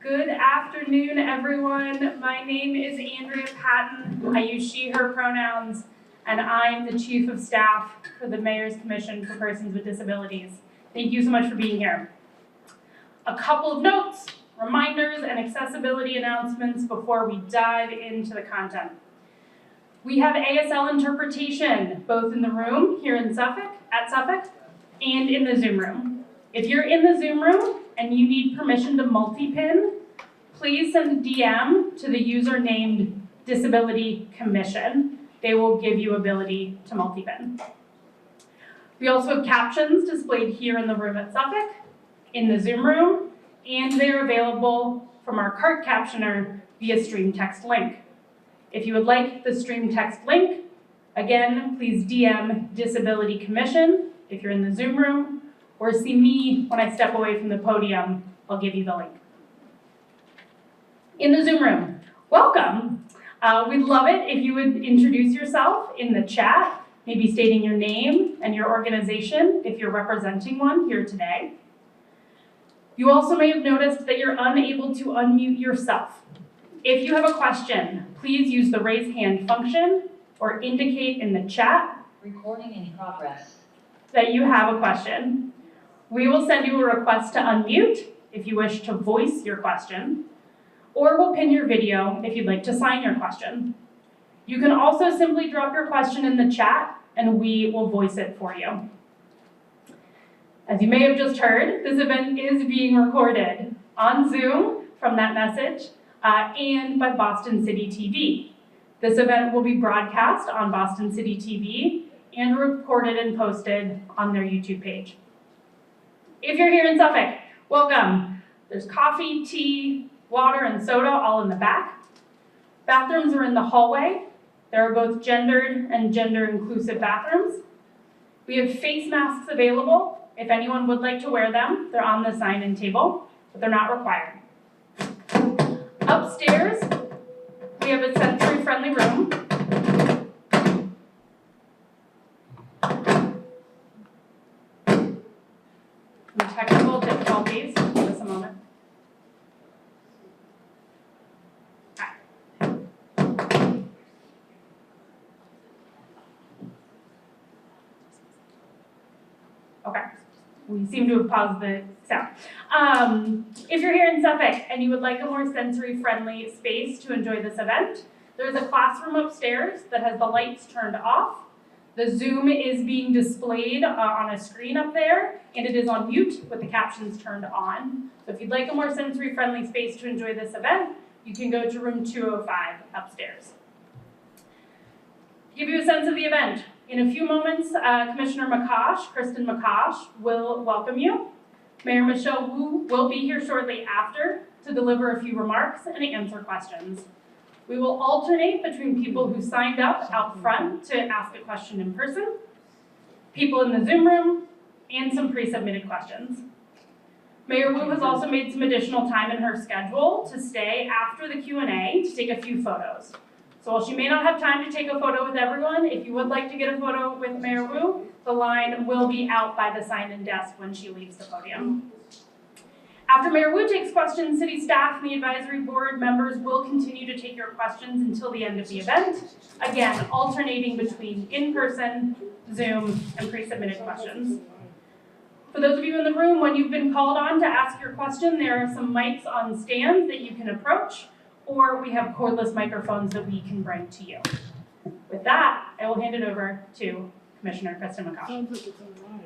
Good afternoon, everyone. My name is Andrea Patton. I use she, her pronouns, and I'm the Chief of Staff for the Mayor's Commission for Persons with Disabilities. Thank you so much for being here. A couple of notes, reminders, and accessibility announcements before we dive into the content. We have ASL interpretation, both in the room here in Suffolk, and in the Zoom room. If you're in the Zoom room and you need permission to multi-pin, please send a DM to the user named Disability Commission. They will give you ability to multi-pin. We also have captions displayed here in the room at Suffolk, in the Zoom room, and they're available from our cart captioner via stream text link. If you would like the stream text link, again, please DM Disability Commission if you're in the Zoom room, or see me when I step away from the podium. I'll give you the link. In the Zoom room, welcome. We'd love it if you would introduce yourself in the chat, maybe stating your name and your organization if you're representing one here today. You also may have noticed that you're unable to unmute yourself. If you have a question, please use the raise hand function or indicate in the chat recording in progress that you have a question. We will send you a request to unmute if you wish to voice your question, or we'll pin your video if you'd like to sign your question. You can also simply drop your question in the chat and we will voice it for you. As you may have just heard, this event is being recorded on Zoom from that message and by Boston City TV. This event will be broadcast on Boston City TV and recorded and posted on their YouTube page. If you're here in Suffolk, welcome. There's coffee, tea, water, and soda all in the back. Bathrooms are in the hallway. There are both gendered and gender-inclusive bathrooms. We have face masks available. If anyone would like to wear them, they're on the sign-in table, but they're not required. Upstairs, we have a sensory-friendly room. Some technical difficulties, give us a moment. Okay, we seem to have paused the sound. If you're here in Suffolk and you would like a more sensory-friendly space to enjoy this event, there's a classroom upstairs that has the lights turned off. The Zoom is being displayed on a screen up there, and it is on mute with the captions turned on. So if you'd like a more sensory-friendly space to enjoy this event, you can go to room 205 upstairs. To give you a sense of the event, in a few moments, Commissioner McCosh, Kristen McCosh, will welcome you. Mayor Michelle Wu will be here shortly after to deliver a few remarks and answer questions. We will alternate between people who signed up out front to ask a question in person, people in the Zoom room, and some pre-submitted questions. Mayor Wu has also made some additional time in her schedule to stay after the Q&A to take a few photos. So while she may not have time to take a photo with everyone, if you would like to get a photo with Mayor Wu, the line will be out by the sign-in desk when she leaves the podium. After Mayor Wu takes questions, city staff and the advisory board members will continue to take your questions until the end of the event. Again, alternating between in-person, Zoom, and pre-submitted questions. For those of you in the room, when you've been called on to ask your question, there are some mics on stands that you can approach, or we have cordless microphones that we can bring to you. With that, I will hand it over to Commissioner Kristen McCosh.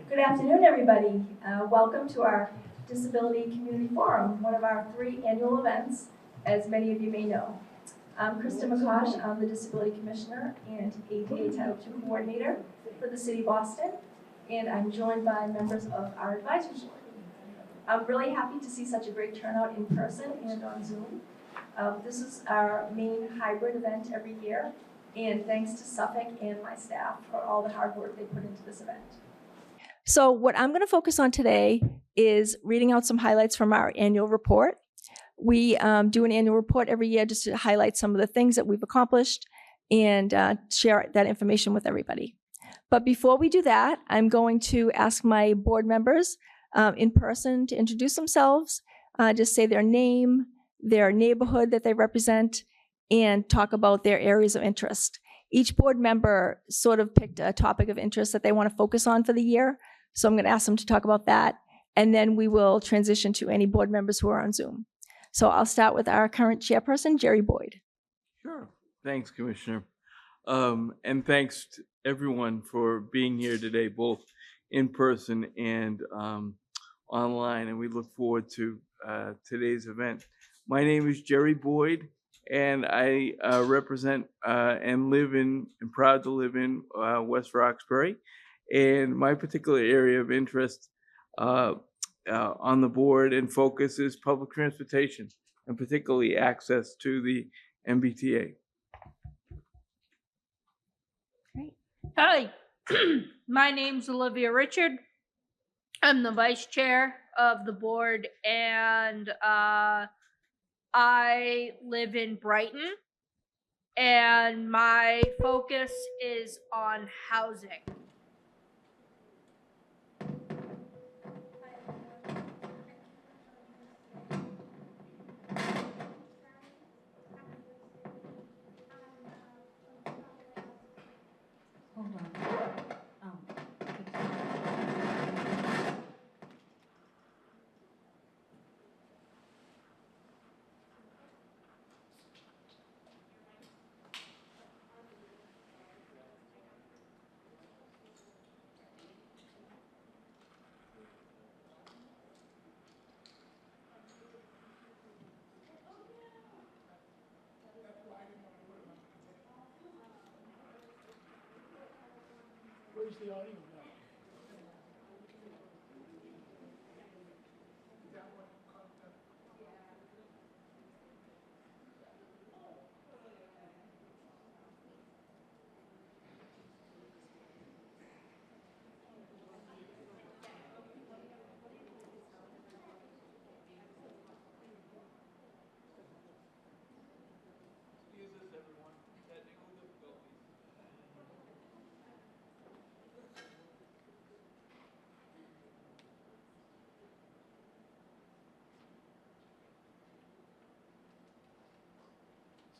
Good afternoon, everybody. Welcome to our Disability Community Forum, one of our 3 annual events, as many of you may know. I'm Kristen McCosh. I'm the Disability Commissioner and ADA Title II Coordinator for the City of Boston, and I'm joined by members of our advisory board. I'm really happy to see such a great turnout in person and on Zoom. This is our main hybrid event every year, and thanks to Suffolk and my staff for all the hard work they put into this event. So what I'm going to focus on today is reading out some highlights from our annual report. We do an annual report every year just to highlight some of the things that we've accomplished and share that information with everybody. But before we do that, I'm going to ask my board members in person to introduce themselves, just say their name, their neighborhood that they represent, and talk about their areas of interest. Each board member sort of picked a topic of interest that they want to focus on for the year. So I'm going to ask them to talk about that. And then we will transition to any board members who are on Zoom. So I'll start with our current chairperson, Jerry Boyd. Sure. Thanks, Commissioner. And thanks to everyone for being here today, both in person and online. And we look forward to today's event. My name is Jerry Boyd, and I represent and live in and proud to live in West Roxbury. And my particular area of interest on the board and focus is public transportation, and particularly access to the MBTA. Hi, my name's Olivia Richard. I'm the vice chair of the board, and I live in Brighton, and my focus is on housing. Hold on. Where's the audio now?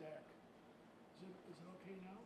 Zach, is it okay now?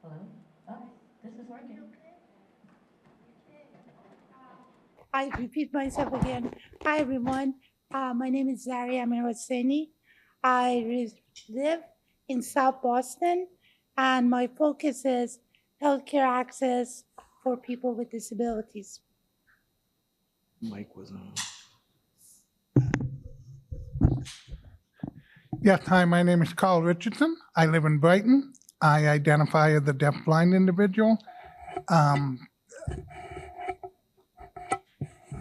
Hello? Oh, this is working. I repeat myself again. Hi, everyone. My name is Zaria Amirhosseini. I live in South Boston, and my focus is healthcare access for people with disabilities. Mike was on. Yes, hi, my name is Carl Richardson. I live in Brighton. I identify as a deaf-blind individual.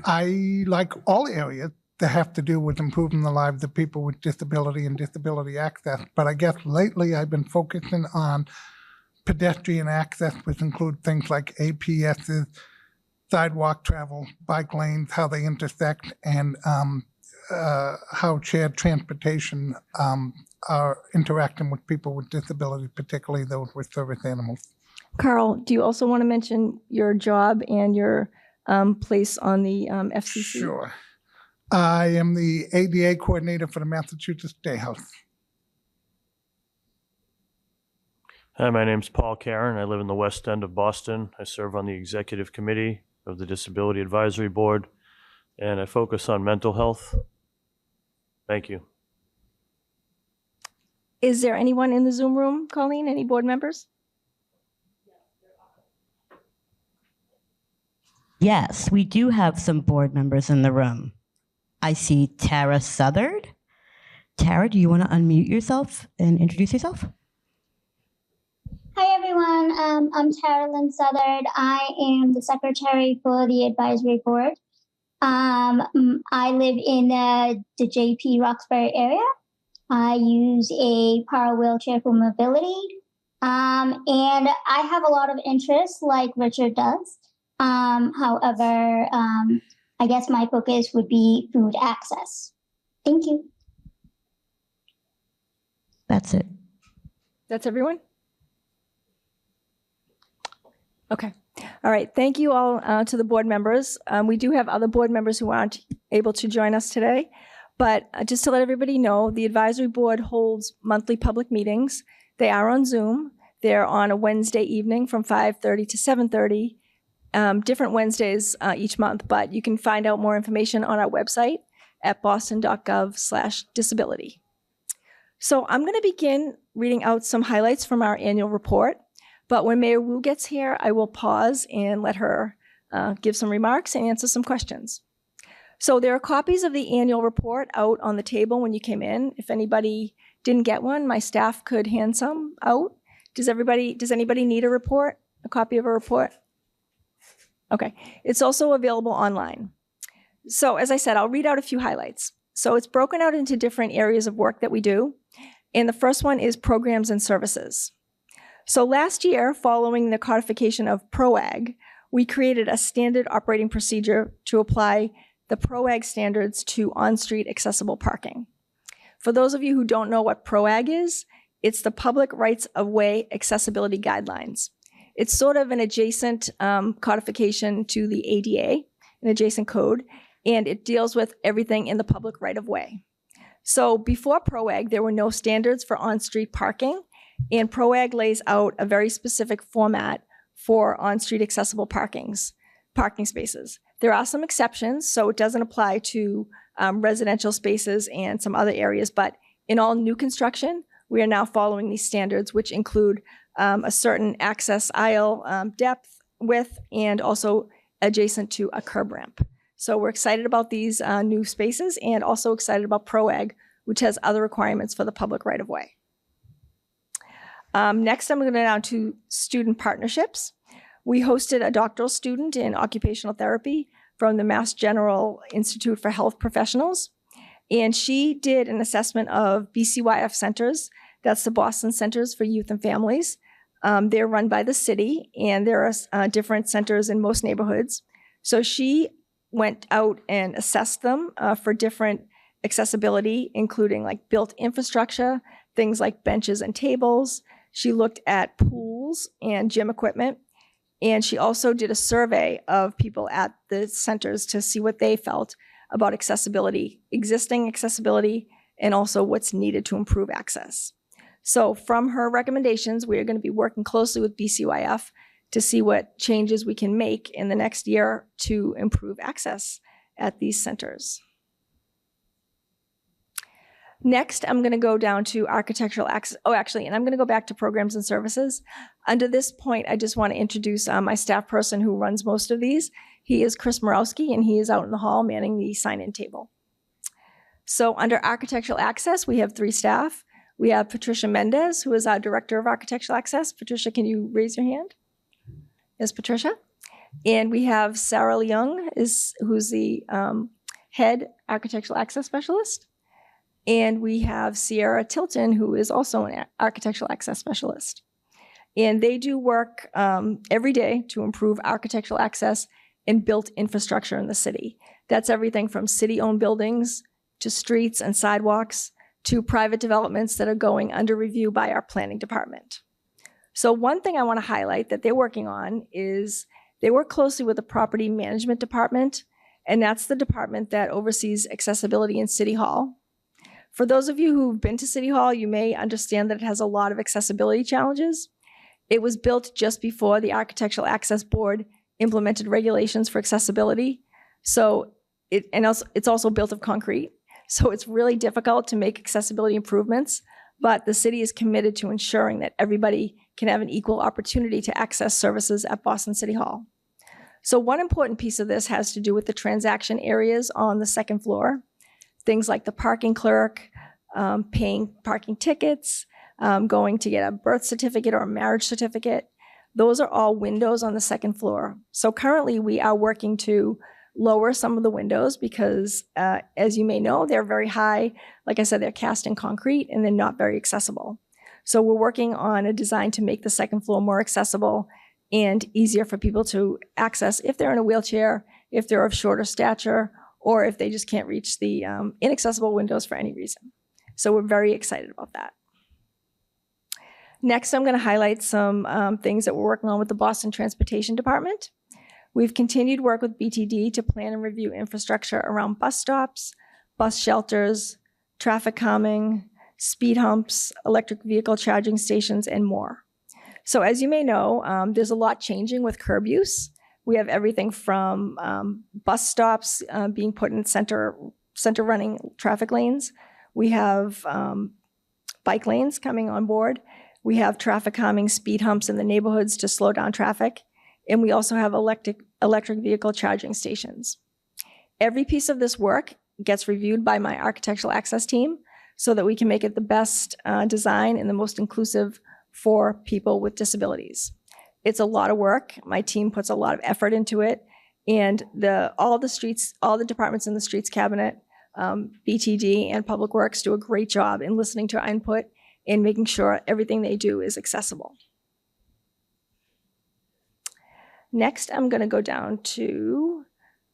I like all areas that have to do with improving the lives of people with disability and disability access, but I guess lately I've been focusing on pedestrian access, which include things like APSs, sidewalk travel, bike lanes, how they intersect, and how shared transportation are interacting with people with disabilities, particularly those with service animals. Carl, do you also want to mention your job and your place on the FCC? Sure. I am the ADA coordinator for the Massachusetts Day House. Hi, my name's Paul Karen. I live in the West End of Boston. I serve on the executive committee of the Disability Advisory Board, and I focus on mental health. Thank you. Is there anyone in the Zoom room, Colleen? Any board members? Yes, we do have some board members in the room. I see Tara Southard. Tara, do you want to unmute yourself and introduce yourself? Hi everyone, I'm Tara Lynn Southard. I am the secretary for the advisory board. I live in the JP Roxbury area. I use a power wheelchair for mobility. And I have a lot of interests like Richard does. However, I guess my focus would be food access. Thank you. That's it. That's everyone? Okay. All right. Thank you all to the board members. We do have other board members who aren't able to join us today. But just to let everybody know, the advisory board holds monthly public meetings. They are on Zoom. They're on a Wednesday evening from 5:30 to 7:30, different Wednesdays each month. But you can find out more information on our website at boston.gov/disability. So I'm going to begin reading out some highlights from our annual report. But when Mayor Wu gets here, I will pause and let her give some remarks and answer some questions. So there are copies of the annual report out on the table when you came in. If anybody didn't get one, my staff could hand some out. Does anybody need a report, a copy of a report? Okay, it's also available online. So as I said, I'll read out a few highlights. So it's broken out into different areas of work that we do. And the first one is programs and services. So last year, following the codification of PROAG, we created a standard operating procedure to apply the PROAG standards to on-street accessible parking. For those of you who don't know what PROAG is, it's the Public Rights of Way Accessibility Guidelines. It's sort of an adjacent codification to the ADA, an adjacent code, and it deals with everything in the public right of way. So before PROAG, there were no standards for on-street parking, and PROAG lays out a very specific format for on-street accessible parking spaces. There are some exceptions, so it doesn't apply to residential spaces and some other areas, but in all new construction, we are now following these standards, which include a certain access aisle depth, width, and also adjacent to a curb ramp. So we're excited about these new spaces and also excited about PROAG, which has other requirements for the public right-of-way. Next, I'm going to go down to student partnerships. We hosted a doctoral student in occupational therapy from the Mass General Institute for Health Professionals, and she did an assessment of BCYF centers. That's the Boston Centers for Youth and Families. They're run by the city, and there are different centers in most neighborhoods. So she went out and assessed them for different accessibility, including like built infrastructure, things like benches and tables. She looked at pools and gym equipment, and she also did a survey of people at the centers to see what they felt about accessibility, existing accessibility, and also what's needed to improve access. So from her recommendations, we are going to be working closely with BCYF to see what changes we can make in the next year to improve access at these centers. Next, I'm going to go down to architectural access. Oh, actually, and I'm going to go back to programs and services. Under this point, I just want to introduce my staff person who runs most of these. He is Chris Morowski, and he is out in the hall manning the sign-in table. So under architectural access, we have 3 staff. We have Patricia Mendez, who is our Director of Architectural Access. Patricia, can you raise your hand? Yes, Patricia. And we have Sarah Leung, who's the Head Architectural Access Specialist. And we have Sierra Tilton, who is also an Architectural Access Specialist. And they do work every day to improve architectural access and built infrastructure in the city. That's everything from city-owned buildings to streets and sidewalks to private developments that are going under review by our planning department. So one thing I want to highlight that they're working on is they work closely with the property management department, and that's the department that oversees accessibility in City Hall. For those of you who've been to City Hall, you may understand that it has a lot of accessibility challenges. It was built just before the Architectural Access Board implemented regulations for accessibility. So it's also built of concrete. So it's really difficult to make accessibility improvements, but the city is committed to ensuring that everybody can have an equal opportunity to access services at Boston City Hall. So one important piece of this has to do with the transaction areas on the second floor. Things like the parking clerk, paying parking tickets, going to get a birth certificate or a marriage certificate. Those are all windows on the second floor. So currently we are working to lower some of the windows because, as you may know, they're very high. Like I said, they're cast in concrete and they're not very accessible. So we're working on a design to make the second floor more accessible and easier for people to access if they're in a wheelchair, if they're of shorter stature, or if they just can't reach the inaccessible windows for any reason. So we're very excited about that. Next, I'm going to highlight some things that we're working on with the Boston Transportation Department. We've continued work with BTD to plan and review infrastructure around bus stops, bus shelters, traffic calming, speed humps, electric vehicle charging stations, and more. So as you may know, there's a lot changing with curb use. We have everything from bus stops being put in center running traffic lanes. We have bike lanes coming on board. We have traffic calming speed humps in the neighborhoods to slow down traffic. And we also have electric vehicle charging stations. Every piece of this work gets reviewed by my architectural access team so that we can make it the best design and the most inclusive for people with disabilities. It's a lot of work. My team puts a lot of effort into it. And all the departments in the streets cabinet, BTD and Public Works do a great job in listening to our input and making sure everything they do is accessible. Next, I'm going to go down to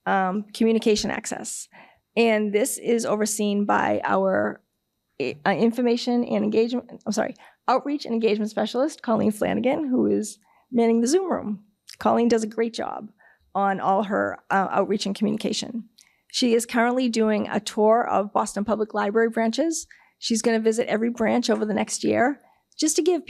communication access. And this is overseen by our outreach and engagement specialist, Colleen Flanagan, who is manning the Zoom room. Colleen does a great job on all her outreach and communication. She is currently doing a tour of Boston Public Library branches. She's going to visit every branch over the next year, just to give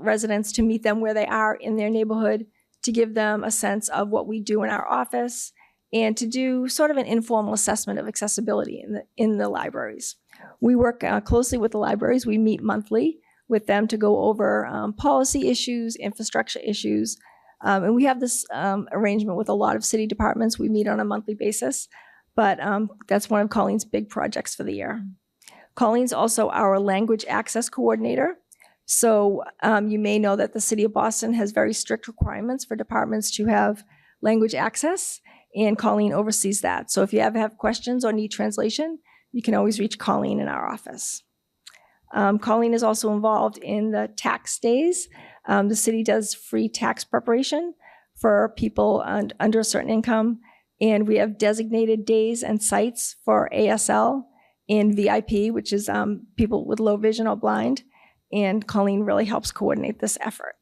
residents, to meet them where they are in their neighborhood, to give them a sense of what we do in our office, and to do sort of an informal assessment of accessibility in the libraries. We work closely with the libraries. We meet monthly with them to go over policy issues, infrastructure issues, and we have this arrangement with a lot of city departments. We meet on a monthly basis, but that's one of Colleen's big projects for the year. Colleen's also our language access coordinator. So you may know that the City of Boston has very strict requirements for departments to have language access, and Colleen oversees that. So if you ever have questions or need translation, you can always reach Colleen in our office. Colleen is also involved in the tax days. The city does free tax preparation for people under a certain income, and we have designated days and sites for ASL and VIP, which is people with low vision or blind. And Colleen really helps coordinate this effort.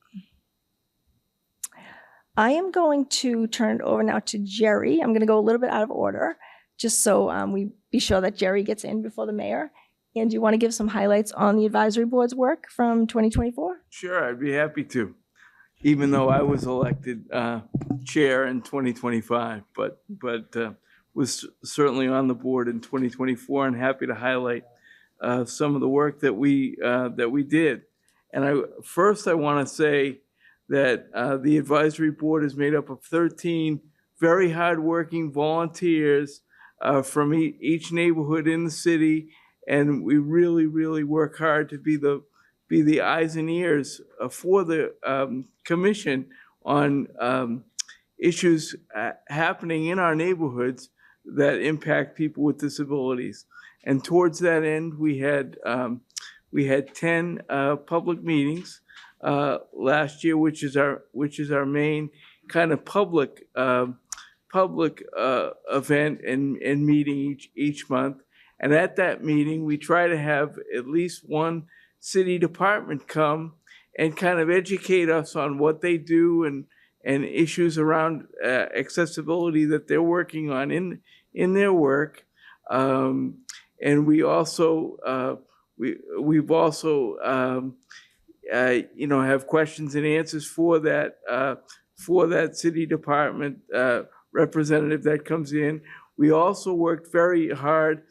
I am going to turn it over now to Jerry. I'm going to go a little bit out of order, just so we be sure that Jerry gets in before the mayor. And do you want to give some highlights on the advisory board's work from 2024? Sure, I'd be happy to, even though I was elected chair in 2025, but was certainly on the board in 2024 and happy to highlight some of the work that we did. And I want to say that the advisory board is made up of 13 very hardworking volunteers from each neighborhood in the city, and we really, really work hard to be the eyes and ears for the commission on issues happening in our neighborhoods that impact people with disabilities. And towards that end, we had 10 public meetings last year, which is our main kind of public event and meeting each month. And at that meeting, we try to have at least one city department come and kind of educate us on what they do and issues around accessibility that they're working on in their work. And we also we've also have questions and answers for that city department representative that comes in. We also worked very hard,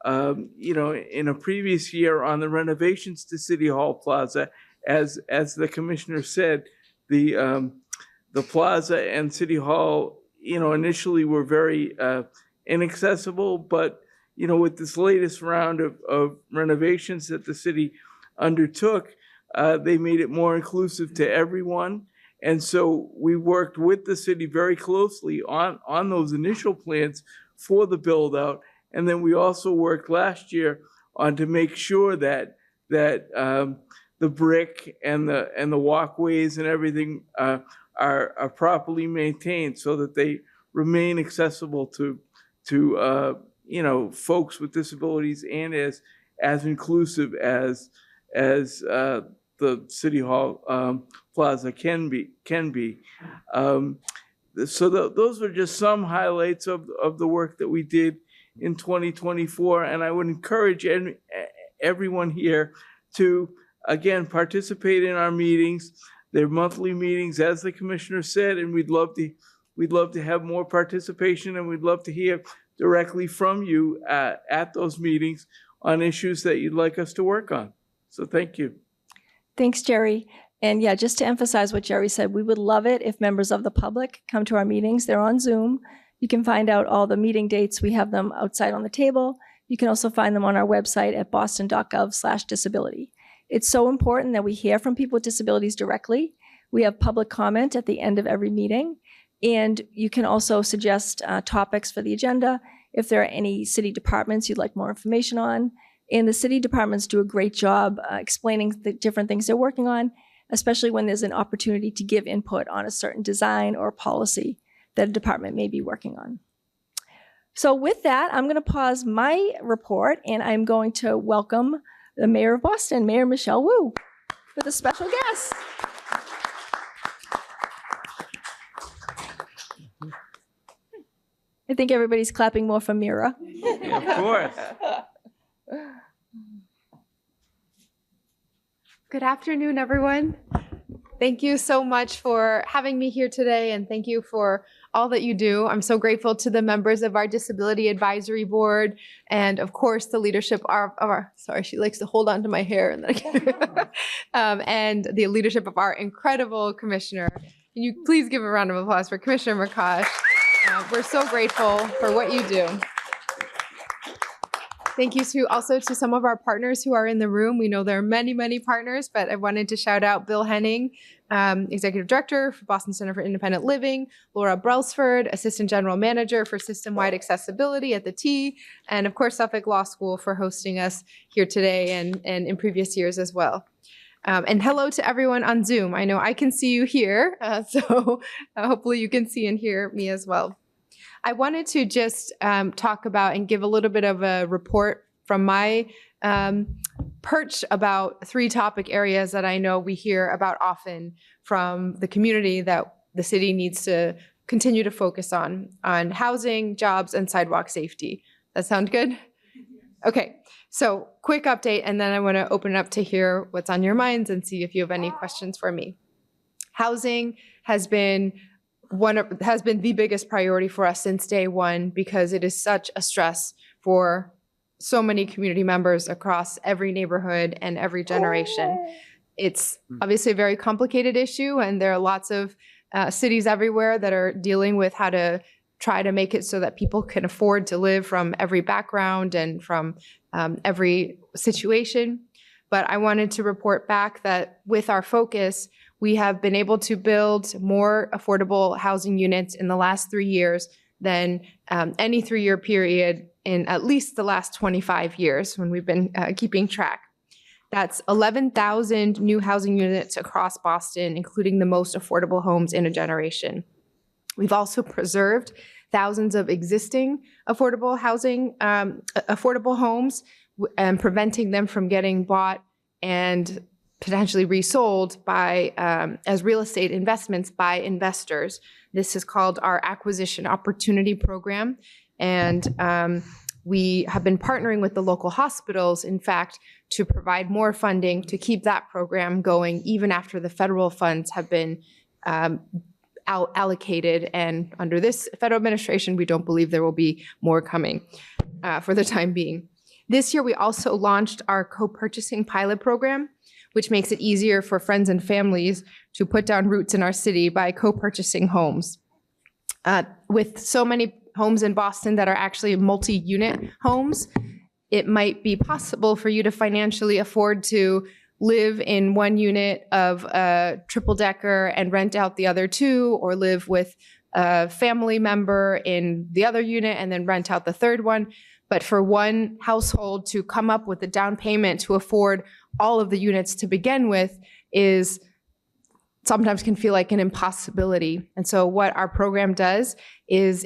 in a previous year on the renovations to City Hall Plaza. As the commissioner said, the plaza and City Hall, initially were very inaccessible, but with this latest round of renovations that the city undertook, they made it more inclusive to everyone. And so we worked with the city very closely on those initial plans for the build out. And then we also worked last year on to make sure that the brick and the walkways and everything are properly maintained so that they remain accessible to folks with disabilities and as inclusive as the City Hall Plaza can be. Those were just some highlights of the work that we did in 2024, and I would encourage everyone here to, again, participate in our meetings. They're monthly meetings, as the commissioner said, and we'd love to have more participation, and we'd love to hear directly from you at those meetings on issues that you'd like us to work on. So thank you. Thanks, Jerry. And yeah, just to emphasize what Jerry said, we would love it if members of the public come to our meetings. They're on Zoom. You can find out all the meeting dates. We have them outside on the table. You can also find them on our website at boston.gov/disability. It's so important that we hear from people with disabilities directly. We have public comment at the end of every meeting. And you can also suggest topics for the agenda if there are any city departments you'd like more information on. And the city departments do a great job explaining the different things they're working on, especially when there's an opportunity to give input on a certain design or policy that a department may be working on. So with that, I'm going to pause my report and I'm going to welcome the Mayor of Boston, Mayor Michelle Wu, with a special guest. I think everybody's clapping more for Mira. Yeah, of course. Good afternoon, everyone. Thank you so much for having me here today, and thank you for all that you do. I'm so grateful to the members of our Disability Advisory Board, and of course, the leadership of our, sorry, she likes to hold on to my hair, and then and the leadership of our incredible commissioner. Can you please give a round of applause for Commissioner McCosh? We're so grateful for what you do. Thank you also to some of our partners who are in the room. We know there are many, many partners, but I wanted to shout out Bill Henning, Executive Director for Boston Center for Independent Living, Laura Brelsford, Assistant General Manager for System-Wide Accessibility at the T, and of course Suffolk Law School for hosting us here today and in previous years as well. And hello to everyone on Zoom. I know I can see you here, so hopefully you can see and hear me as well. I wanted to just talk about and give a little bit of a report from my perch about 3 topic areas that I know we hear about often from the community that the city needs to continue to focus on housing, jobs, and sidewalk safety. That sound good? Okay, so quick update, and then I want to open it up to hear what's on your minds and see if you have any questions for me. Housing has been the biggest priority for us since day one because it is such a stress for so many community members across every neighborhood and every generation. It's obviously a very complicated issue, and there are lots of cities everywhere that are dealing with how to try to make it so that people can afford to live from every background and from every situation. But I wanted to report back that with our focus, we have been able to build more affordable housing units in the last 3 years than any 3-year period in at least the last 25 years when we've been keeping track. That's 11,000 new housing units across Boston, including the most affordable homes in a generation. We've also preserved thousands of existing affordable housing, affordable homes, and preventing them from getting bought and potentially resold by as real estate investments by investors. This is called our Acquisition Opportunity Program, and we have been partnering with the local hospitals, in fact, to provide more funding to keep that program going even after the federal funds have been allocated. And under this federal administration, we don't believe there will be more coming for the time being. This year, we also launched our co-purchasing pilot program, which makes it easier for friends and families to put down roots in our city by co-purchasing homes. With so many homes in Boston that are actually multi-unit homes, it might be possible for you to financially afford to live in one unit of a triple decker and rent out the other two, or live with a family member in the other unit and then rent out the third one. But for one household to come up with a down payment to afford all of the units to begin with is sometimes can feel like an impossibility. And so what our program does is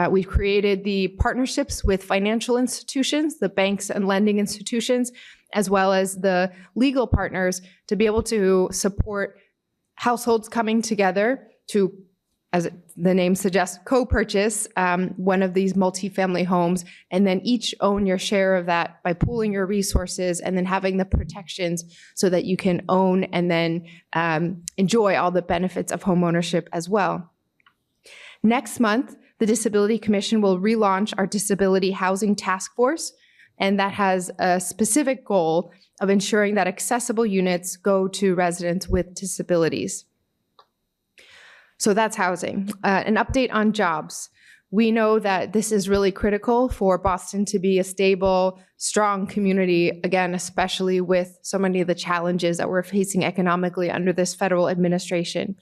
we've created the partnerships with financial institutions, the banks and lending institutions, as well as the legal partners to be able to support households coming together to, as the name suggests, co-purchase one of these multifamily homes, and then each own your share of that by pooling your resources and then having the protections so that you can own and then enjoy all the benefits of homeownership as well. Next month, the Disability Commission will relaunch our Disability Housing Task Force, and that has a specific goal of ensuring that accessible units go to residents with disabilities. So that's housing. An update on jobs. We know that this is really critical for Boston to be a stable, strong community, again, especially with so many of the challenges that we're facing economically under this federal administration.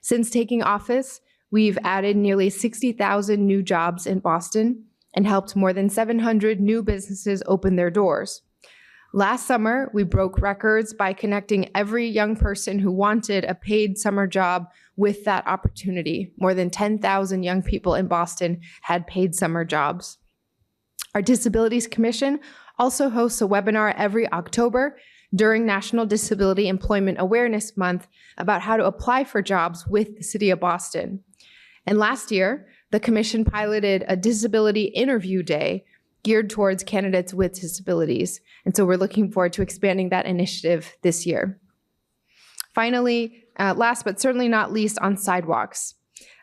Since taking office, we've added nearly 60,000 new jobs in Boston and helped more than 700 new businesses open their doors. Last summer, we broke records by connecting every young person who wanted a paid summer job with that opportunity. More than 10,000 young people in Boston had paid summer jobs. Our Disabilities Commission also hosts a webinar every October during National Disability Employment Awareness Month about how to apply for jobs with the City of Boston. And last year, the Commission piloted a disability interview day geared towards candidates with disabilities. And so we're looking forward to expanding that initiative this year. Finally, last but certainly not least, on sidewalks.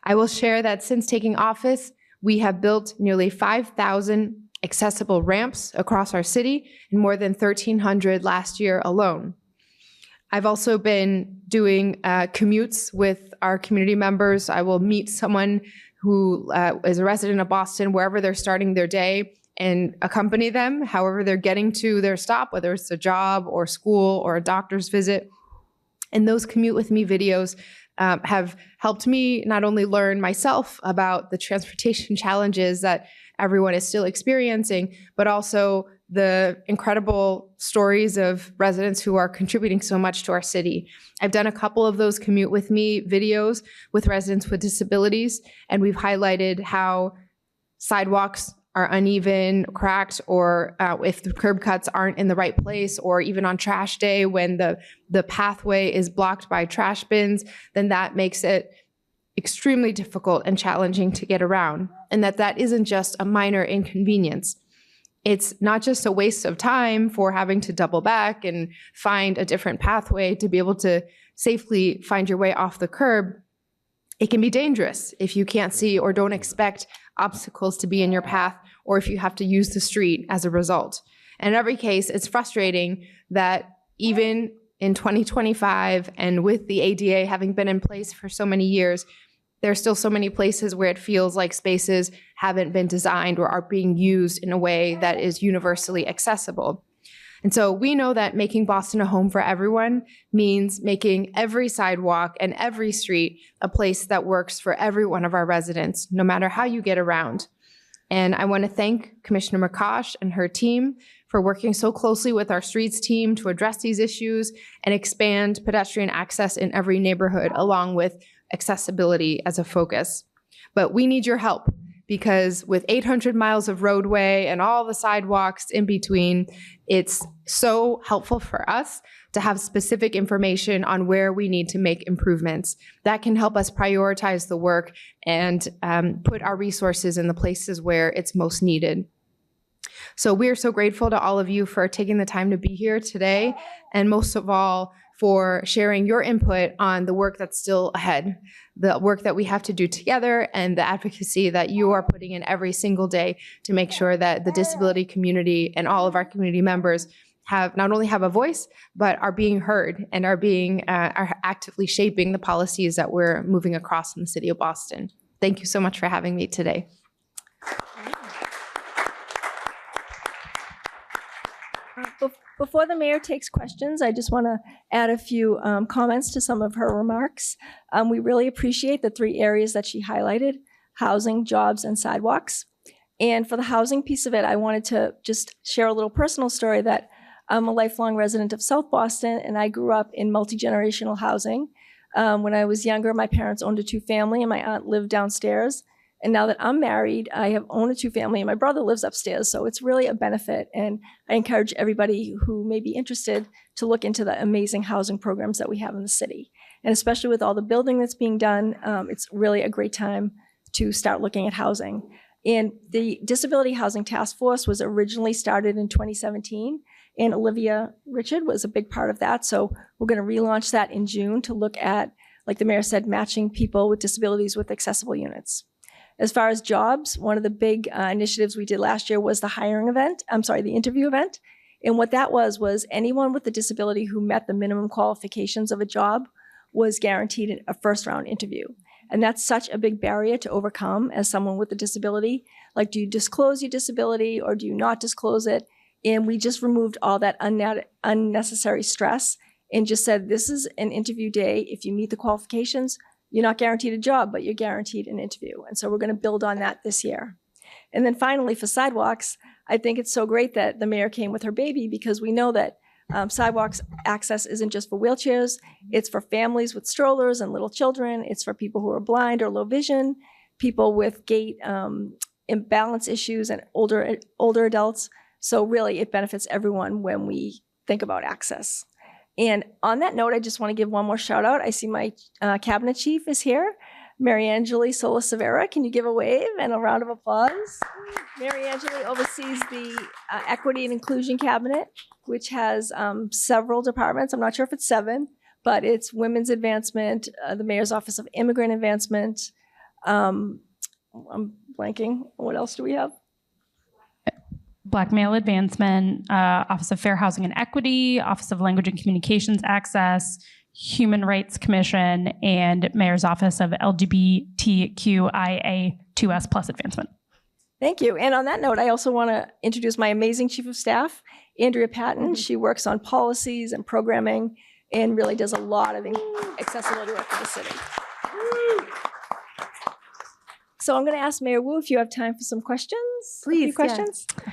I will share that since taking office, we have built nearly 5,000 accessible ramps across our city and more than 1,300 last year alone. I've also been doing commutes with our community members. I will meet someone who is a resident of Boston, wherever they're starting their day, and accompany them however they're getting to their stop, whether it's a job or school or a doctor's visit. And those commute with me videos have helped me not only learn myself about the transportation challenges that everyone is still experiencing, but also the incredible stories of residents who are contributing so much to our city. I've done a couple of those commute with me videos with residents with disabilities, and we've highlighted how sidewalks are uneven, cracked, or if the curb cuts aren't in the right place, or even on trash day when the pathway is blocked by trash bins, then that makes it extremely difficult and challenging to get around. And that isn't just a minor inconvenience. It's not just a waste of time for having to double back and find a different pathway to be able to safely find your way off the curb. It can be dangerous if you can't see or don't expect obstacles to be in your path, or if you have to use the street as a result. And in every case, it's frustrating that even in 2025, and with the ADA having been in place for so many years, there are still so many places where it feels like spaces haven't been designed or are being used in a way that is universally accessible. And so we know that making Boston a home for everyone means making every sidewalk and every street a place that works for every one of our residents, no matter how you get around. And I want to thank Commissioner McCosh and her team for working so closely with our streets team to address these issues and expand pedestrian access in every neighborhood, along with accessibility as a focus. But we need your help, because with 800 miles of roadway and all the sidewalks in between, it's so helpful for us to have specific information on where we need to make improvements. That can help us prioritize the work and put our resources in the places where it's most needed. So we're so grateful to all of you for taking the time to be here today, and most of all, for sharing your input on the work that's still ahead, the work that we have to do together, and the advocacy that you are putting in every single day to make sure that the disability community and all of our community members have not only have a voice, but are being heard and are actively shaping the policies that we're moving across in the city of Boston. Thank you so much for having me today. Before the mayor takes questions, I just want to add a few comments to some of her remarks. We really appreciate the 3 areas that she highlighted: housing, jobs, and sidewalks. And for the housing piece of it, I wanted to just share a little personal story that I'm a lifelong resident of South Boston, and I grew up in multi-generational housing. When I was younger, my parents owned a 2-family, and my aunt lived downstairs. And now that I'm married, I have owned a 2-family, and my brother lives upstairs. So it's really a benefit. And I encourage everybody who may be interested to look into the amazing housing programs that we have in the city. And especially with all the building that's being done, it's really a great time to start looking at housing. And the Disability Housing Task Force was originally started in 2017. And Olivia Richard was a big part of that. So we're going to relaunch that in June to look at, like the mayor said, matching people with disabilities with accessible units. As far as jobs, one of the big initiatives we did last year was the interview event. And what that was anyone with a disability who met the minimum qualifications of a job was guaranteed a first-round interview. And that's such a big barrier to overcome as someone with a disability. Like, do you disclose your disability or do you not disclose it? And we just removed all that unnecessary stress and just said, this is an interview day. If you meet the qualifications, you're not guaranteed a job, but you're guaranteed an interview. And so we're going to build on that this year. And then finally, for sidewalks, I think it's so great that the mayor came with her baby, because we know that sidewalks access isn't just for wheelchairs. It's for families with strollers and little children. It's for people who are blind or low vision, people with gait imbalance issues, and older adults. So really, it benefits everyone when we think about access. And on that note, I just want to give one more shout out. I see my cabinet chief is here, Mariangeli Sola-Severa. Can you give a wave and a round of applause? Mariangeli oversees the Equity and Inclusion Cabinet, which has several departments. I'm not sure if it's 7, but it's Women's Advancement, the Mayor's Office of Immigrant Advancement. I'm blanking. What else do we have? Black Male Advancement, Office of Fair Housing and Equity, Office of Language and Communications Access, Human Rights Commission, and Mayor's Office of LGBTQIA2S plus Advancement. Thank you. And on that note, I also want to introduce my amazing Chief of Staff, Andrea Patton. She works on policies and programming and really does a lot of accessibility work for the city. So I'm going to ask Mayor Wu if you have time for some questions. Please, questions. Yeah.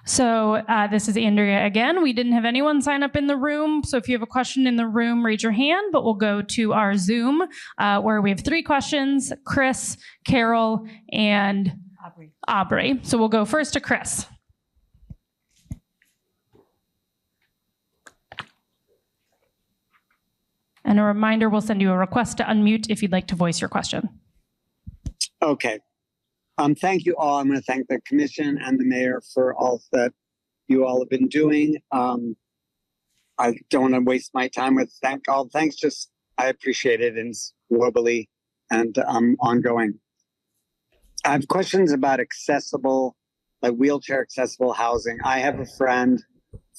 So this is Andrea again. We didn't have anyone sign up in the room. So if you have a question in the room, raise your hand, but we'll go to our Zoom where we have 3 questions: Chris, Carol, and Aubrey. So we'll go first to Chris. And a reminder, we'll send you a request to unmute if you'd like to voice your question. Okay. Thank you all. I'm going to thank the commission and the mayor for all that you all have been doing. I don't want to waste my time with thanks. Just I appreciate it, and globally and ongoing. I have questions about accessible, like wheelchair accessible housing. I have a friend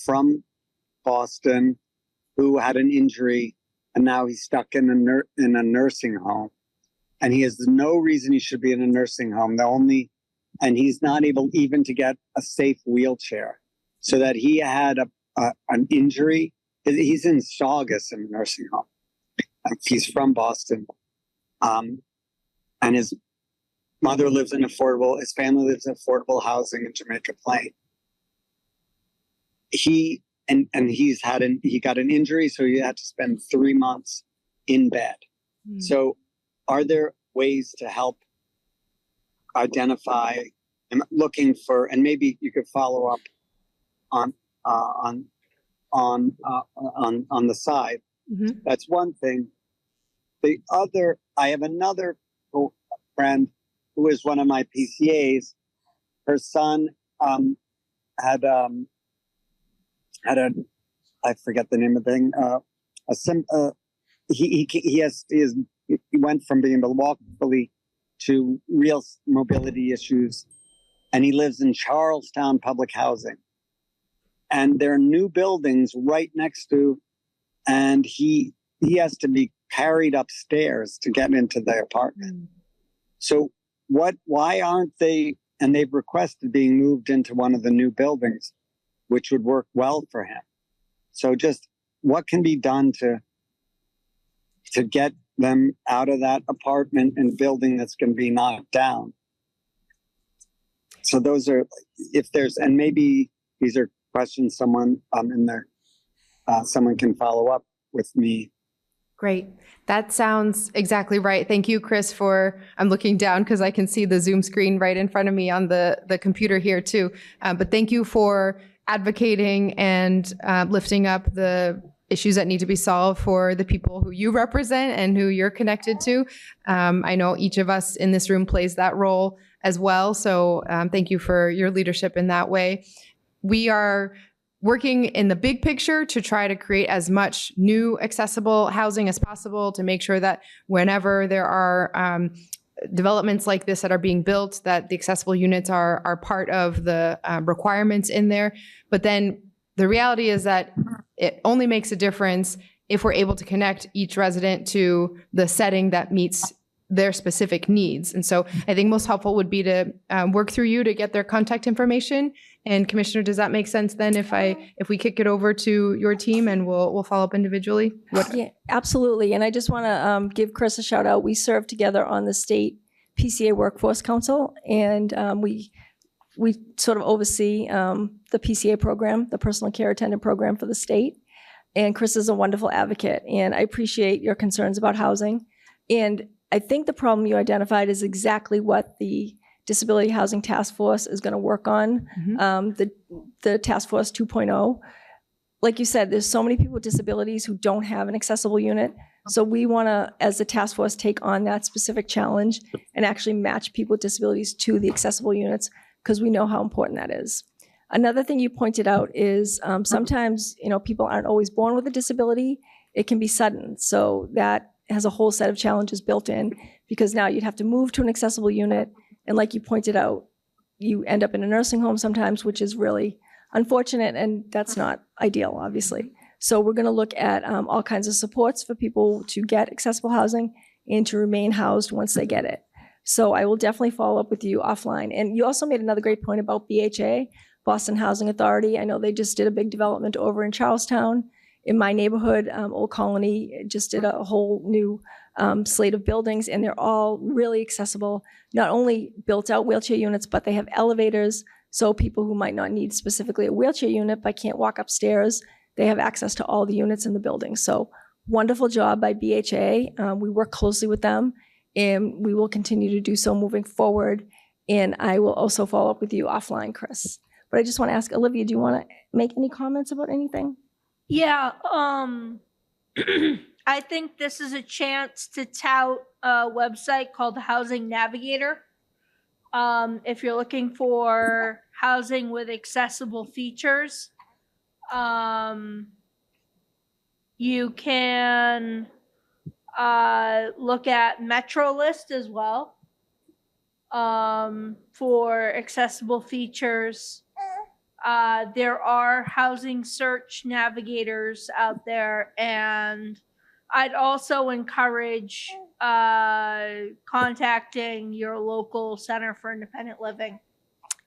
from Boston who had an injury, and now he's stuck in a nursing home. And he has no reason he should be in a nursing home. And he's not able even to get a safe wheelchair. So that he had an injury. He's in Saugus in a nursing home. He's from Boston. And his mother lives in his family lives in affordable housing in Jamaica Plain. He got an injury, so he had to spend 3 months in bed. So are there ways to help identify and looking for, and maybe you could follow up on the side? Mm-hmm. That's one thing. The other, I have another friend who is one of my PCAs. Her son had I forget the name of the thing. He went from being able to walk fully to real mobility issues, and he lives in Charlestown Public Housing. And there are new buildings right next to, and he has to be carried upstairs to get into the apartment. So why aren't they, and they've requested being moved into one of the new buildings, which would work well for him. So just what can be done to get them out of that apartment and building that's going to be knocked down? So those are, if there's, and maybe these are questions someone in there, someone can follow up with me. Great. That sounds exactly right. Thank you, Chris, I'm looking down because I can see the Zoom screen right in front of me on the computer here too. But thank you for advocating and lifting up the issues that need to be solved for the people who you represent and who you're connected to. I know each of us in this room plays that role as well. So thank you for your leadership in that way. We are working in the big picture to try to create as much new accessible housing as possible to make sure that whenever there are developments like this that are being built, that the accessible units are part of the requirements in there. But then the reality is that it only makes a difference if we're able to connect each resident to the setting that meets their specific needs. And so I think most helpful would be to work through you to get their contact information. And Commissioner, does that make sense then if we kick it over to your team and we'll follow up individually? Yeah, absolutely. And I just want to give Chris a shout out. We serve together on the state PCA Workforce Council, and we sort of oversee the PCA program, the personal care attendant program for the state. And Chris is a wonderful advocate, and I appreciate your concerns about housing. And I think the problem you identified is exactly what the Disability Housing Task Force is going to work on, the Task Force 2.0. Like you said, there's so many people with disabilities who don't have an accessible unit. So we want to, as the task force, take on that specific challenge and actually match people with disabilities to the accessible units, because we know how important that is. Another thing you pointed out is sometimes, people aren't always born with a disability. It can be sudden. So that has a whole set of challenges built in, because now you'd have to move to an accessible unit. And like you pointed out, you end up in a nursing home sometimes, which is really unfortunate, and that's not ideal, obviously. So we're going to look at all kinds of supports for people to get accessible housing and to remain housed once they get it. So I will definitely follow up with you offline. And you also made another great point about BHA, Boston Housing Authority. I know they just did a big development over in Charlestown. In my neighborhood, Old Colony just did a whole new slate of buildings, and they're all really accessible. Not only built out wheelchair units, but they have elevators. So people who might not need specifically a wheelchair unit but can't walk upstairs, they have access to all the units in the building. So wonderful job by BHA. We work closely with them, and we will continue to do so moving forward. And I will also follow up with you offline, Chris. But I just want to ask, Olivia, do you want to make any comments about anything? Yeah, I think this is a chance to tout a website called Housing Navigator. If you're looking for housing with accessible features, you can look at MetroList as well for accessible features. There are housing search navigators out there, and I'd also encourage contacting your local Center for Independent Living.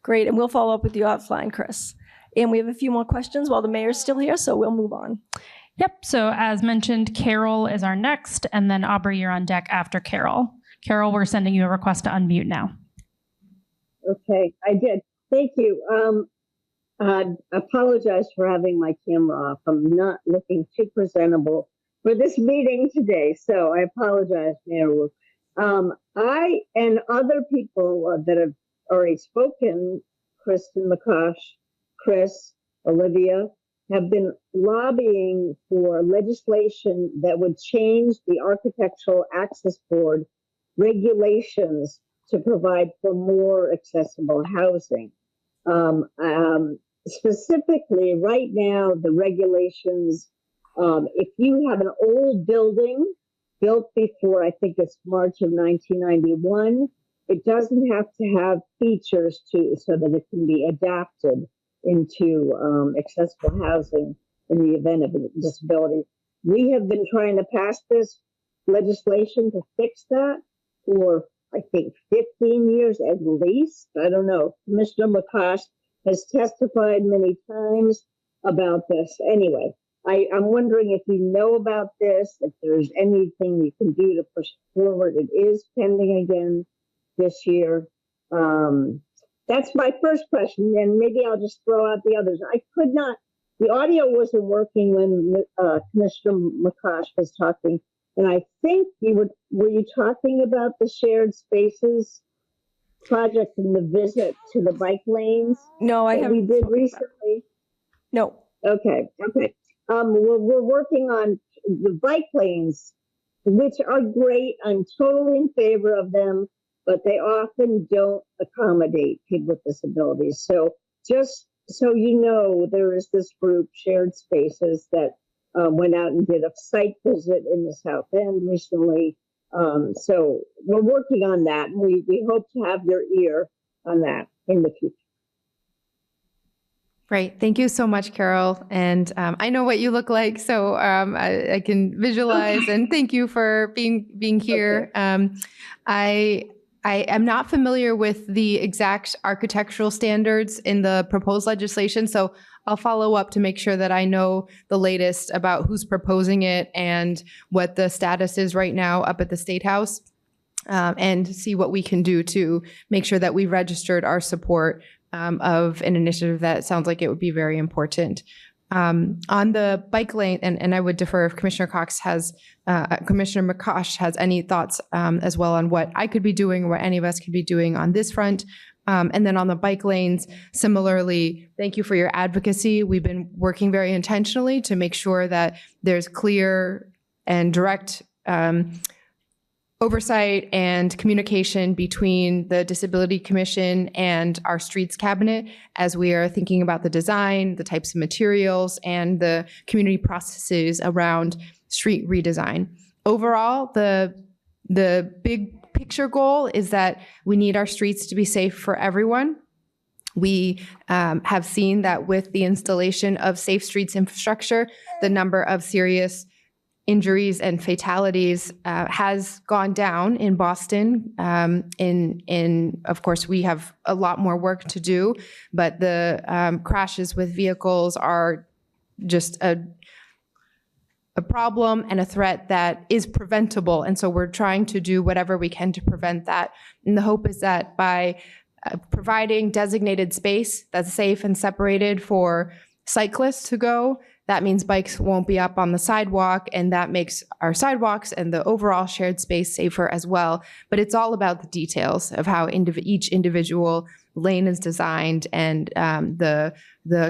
Great, and we'll follow up with you offline, Chris. And we have a few more questions while the mayor's still here, so we'll move on. Yep, so as mentioned, Carol is our next, and then Aubrey, you're on deck after Carol. Carol, we're sending you a request to unmute now. Okay, I did. Thank you. I apologize for having my camera off. I'm not looking too presentable for this meeting today, so I apologize, Mayor Wu. I and other people that have already spoken, Kristen McCosh, Chris, Olivia, have been lobbying for legislation that would change the Architectural Access Board regulations to provide for more accessible housing. Specifically, right now, the regulations, if you have an old building built before, I think it's March of 1991, it doesn't have to have features so that it can be adapted into accessible housing in the event of a disability. We have been trying to pass this legislation to fix that for I think 15 years at least. I don't know. Commissioner McCosh has testified many times about this. Anyway, I'm wondering if you know about this, if there's anything you can do to push forward. It is pending again this year. That's my first question, and maybe I'll just throw out the others. The audio wasn't working when Commissioner McCosh was talking, and I think were you talking about the shared spaces project and the visit to the bike lanes? No, I that haven't. we did recently. No. Okay. We're working on the bike lanes, which are great. I'm totally in favor of them, but they often don't accommodate people with disabilities. So just so you know, there is this group, Shared Spaces, that went out and did a site visit in the South End recently. So we're working on that. And we hope to have your ear on that in the future. Great. Thank you so much, Carol. And I know what you look like, so I can visualize. And thank you for being here. Okay. I am not familiar with the exact architectural standards in the proposed legislation, so I'll follow up to make sure that I know the latest about who's proposing it and what the status is right now up at the State House, and see what we can do to make sure that we registered our support of an initiative that sounds like it would be very important. On the bike lane, and I would defer if Commissioner McCosh has any thoughts as well on what I could be doing or what any of us could be doing on this front. And then on the bike lanes, similarly, thank you for your advocacy. We've been working very intentionally to make sure that there's clear and direct oversight and communication between the Disability Commission and our Streets Cabinet as we are thinking about the design, the types of materials, and the community processes around street redesign. Overall, the big picture goal is that we need our streets to be safe for everyone. We have seen that with the installation of safe streets infrastructure, the number of serious injuries and fatalities has gone down in Boston. Of course, we have a lot more work to do, but the crashes with vehicles are just a problem and a threat that is preventable. And so we're trying to do whatever we can to prevent that. And the hope is that by providing designated space that's safe and separated for cyclists to go, that means bikes won't be up on the sidewalk, and that makes our sidewalks and the overall shared space safer as well. But it's all about the details of how each individual lane is designed and the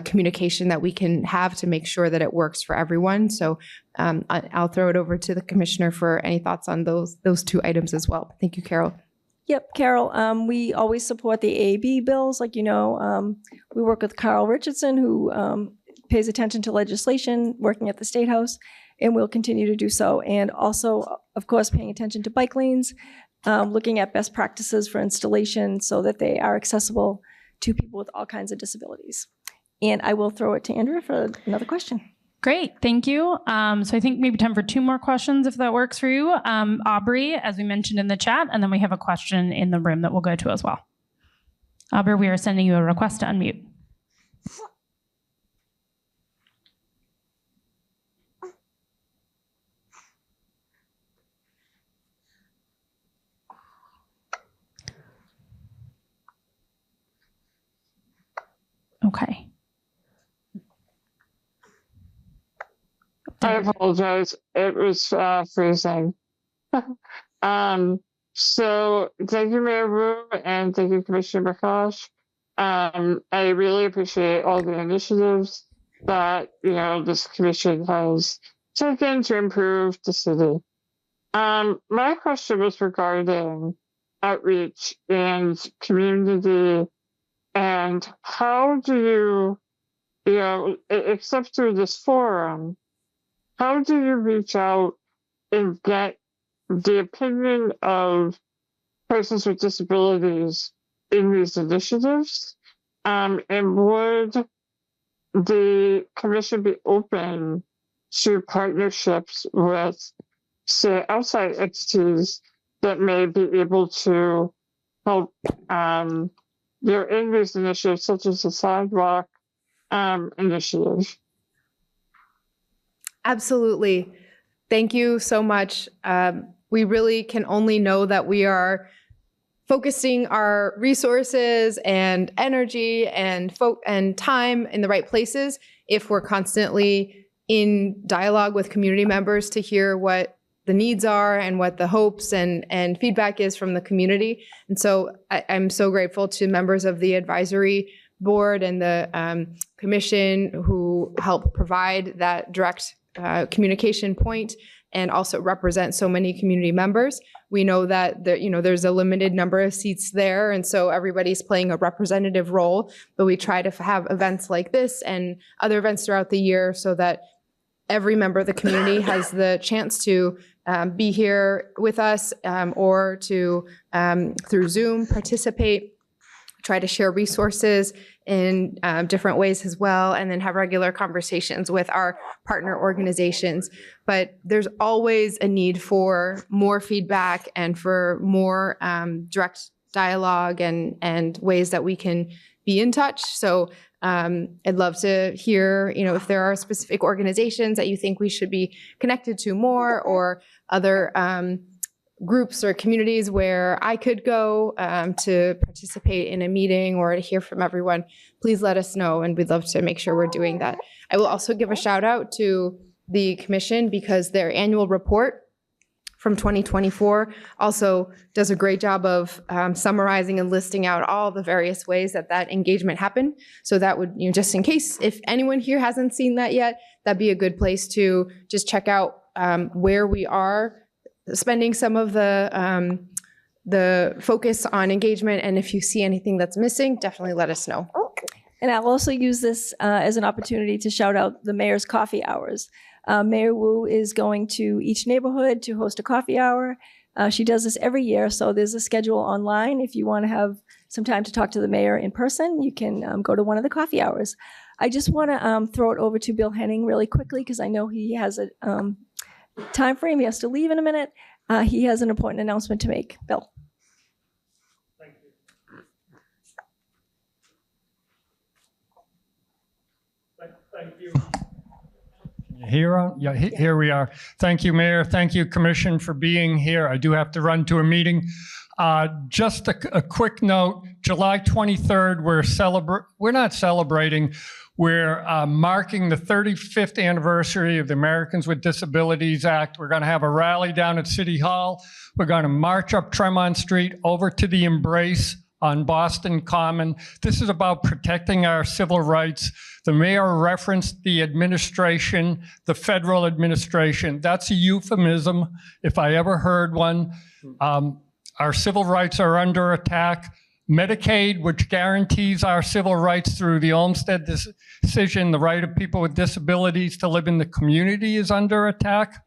communication that we can have to make sure that it works for everyone. So I'll throw it over to the Commissioner for any thoughts on those two items as well. Thank you, Carol. Yep, Carol, we always support the AB bills. Like, you know, we work with Carl Richardson, who pays attention to legislation, working at the State House, and we'll continue to do so. And also, of course, paying attention to bike lanes, looking at best practices for installation so that they are accessible to people with all kinds of disabilities. And I will throw it to Andrea for another question. Great, thank you. So I think maybe time for two more questions if that works for you. Aubrey, as we mentioned in the chat, and then we have a question in the room that we'll go to as well. Aubrey, we are sending you a request to unmute. Okay. I apologize. It was freezing. So thank you, Mayor Wu, and thank you, Commissioner McCosh. I really appreciate all the initiatives that this commission has taken to improve the city. My question was regarding outreach and community, and how do you, except through this forum, how do you reach out and get the opinion of persons with disabilities in these initiatives? And would the commission be open to partnerships with, say, outside entities that may be able to help in these initiatives, such as the sidewalk initiative. Absolutely. Thank you so much. We really can only know that we are focusing our resources and energy and time in the right places if we're constantly in dialogue with community members to hear what the needs are and what the hopes and feedback is from the community. And so I'm so grateful to members of the advisory board and the commission who help provide that direct communication point and also represent so many community members. We know that there's a limited number of seats there, and so everybody's playing a representative role, but we try to have events like this and other events throughout the year so that every member of the community has the chance to be here with us or to, through Zoom, participate, try to share resources in different ways as well, and then have regular conversations with our partner organizations. But there's always a need for more feedback and for more direct dialogue and ways that we can be in touch. So I'd love to hear, if there are specific organizations that you think we should be connected to more, or other groups or communities where I could go to participate in a meeting or to hear from everyone. Please let us know, and we'd love to make sure we're doing that. I will also give a shout out to the commission because their annual report from 2024 also does a great job of summarizing and listing out all the various ways that engagement happened. So that would, just in case, if anyone here hasn't seen that yet, that'd be a good place to just check out where we are spending some of the focus on engagement. And if you see anything that's missing, definitely let us know. And I'll also use this as an opportunity to shout out the mayor's coffee hours. Mayor Wu is going to each neighborhood to host a coffee hour. She does this every year, so there's a schedule online. If you want to have some time to talk to the mayor in person, you can go to one of the coffee hours. I just want to throw it over to Bill Henning really quickly because I know he has a time frame. He has to leave in a minute. He has an important announcement to make. Bill. Thank you. Here we are. Thank you, Mayor. Thank you, Commission, for being here. I do have to run to a meeting. Just a quick note, July 23rd, we're not celebrating. We're marking the 35th anniversary of the Americans with Disabilities Act. We're going to have a rally down at City Hall. We're going to march up Tremont Street over to the Embrace on Boston Common. This is about protecting our civil rights. The mayor referenced the administration, the federal administration. That's a euphemism, if I ever heard one. Our civil rights are under attack. Medicaid, which guarantees our civil rights through the Olmstead decision, the right of people with disabilities to live in the community, is under attack.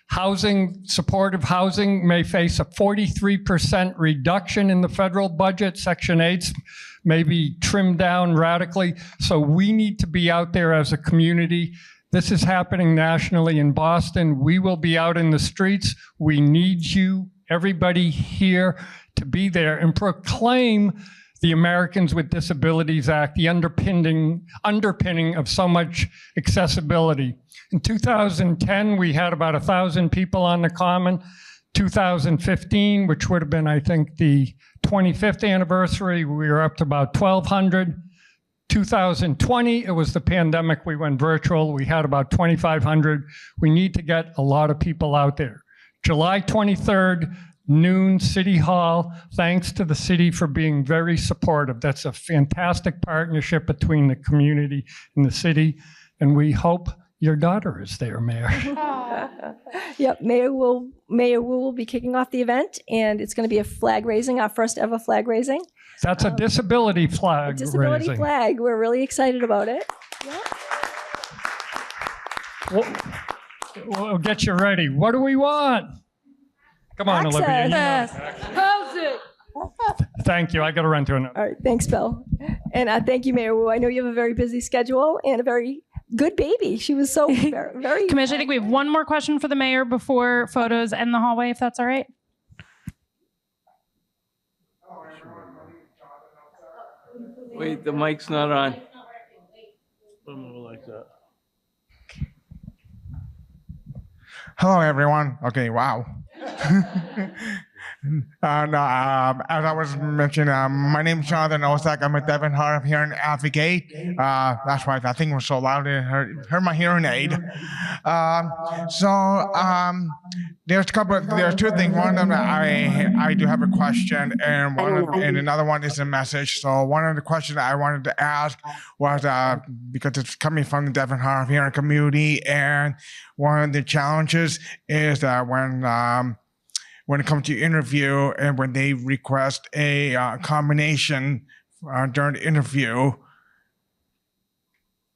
Housing, supportive housing may face a 43% reduction in the federal budget. Section 8 may be trimmed down radically. So we need to be out there as a community. This is happening nationally in Boston. We will be out in the streets. We need you, everybody here, to be there and proclaim the Americans with Disabilities Act, the underpinning of so much accessibility. In 2010, we had about 1,000 people on the Common. 2015, which would have been, I think, the 25th anniversary, we were up to about 1,200. 2020, it was the pandemic, we went virtual, we had about 2,500. We need to get a lot of people out there. July 23rd, noon, City Hall. Thanks to the city for being very supportive. That's a fantastic partnership between the community and the city, and we hope your daughter is there, Mayor. Yep, Mayor Wu will be kicking off the event, and it's going to be a flag raising, our first ever flag raising. That's a disability flag raising. Disability flag. We're really excited about it. Yep. We'll get you ready. What do we want? Come on, Access. Olivia. You know Access. Thank you. I got to run to another. All right, thanks, Bill. And thank you, Mayor Wu. I know you have a very busy schedule and a very good baby. She was so very, very. Commissioner, I think we have one more question for the mayor before photos end the hallway, if that's all right. Wait, the mic's not on. Like that. Hello, everyone. Okay, wow. And as I was mentioning, my name is Jonathan Osak. I'm a Devon Hart here in Advocate. That's why I think it was so loud it hurt my hearing aid. There's two things. One of them, I do have a question, and another one is a message. So one of the questions I wanted to ask was because it's coming from the Devon Hart hearing community, and one of the challenges is that when it comes to interview and when they request a combination during the interview,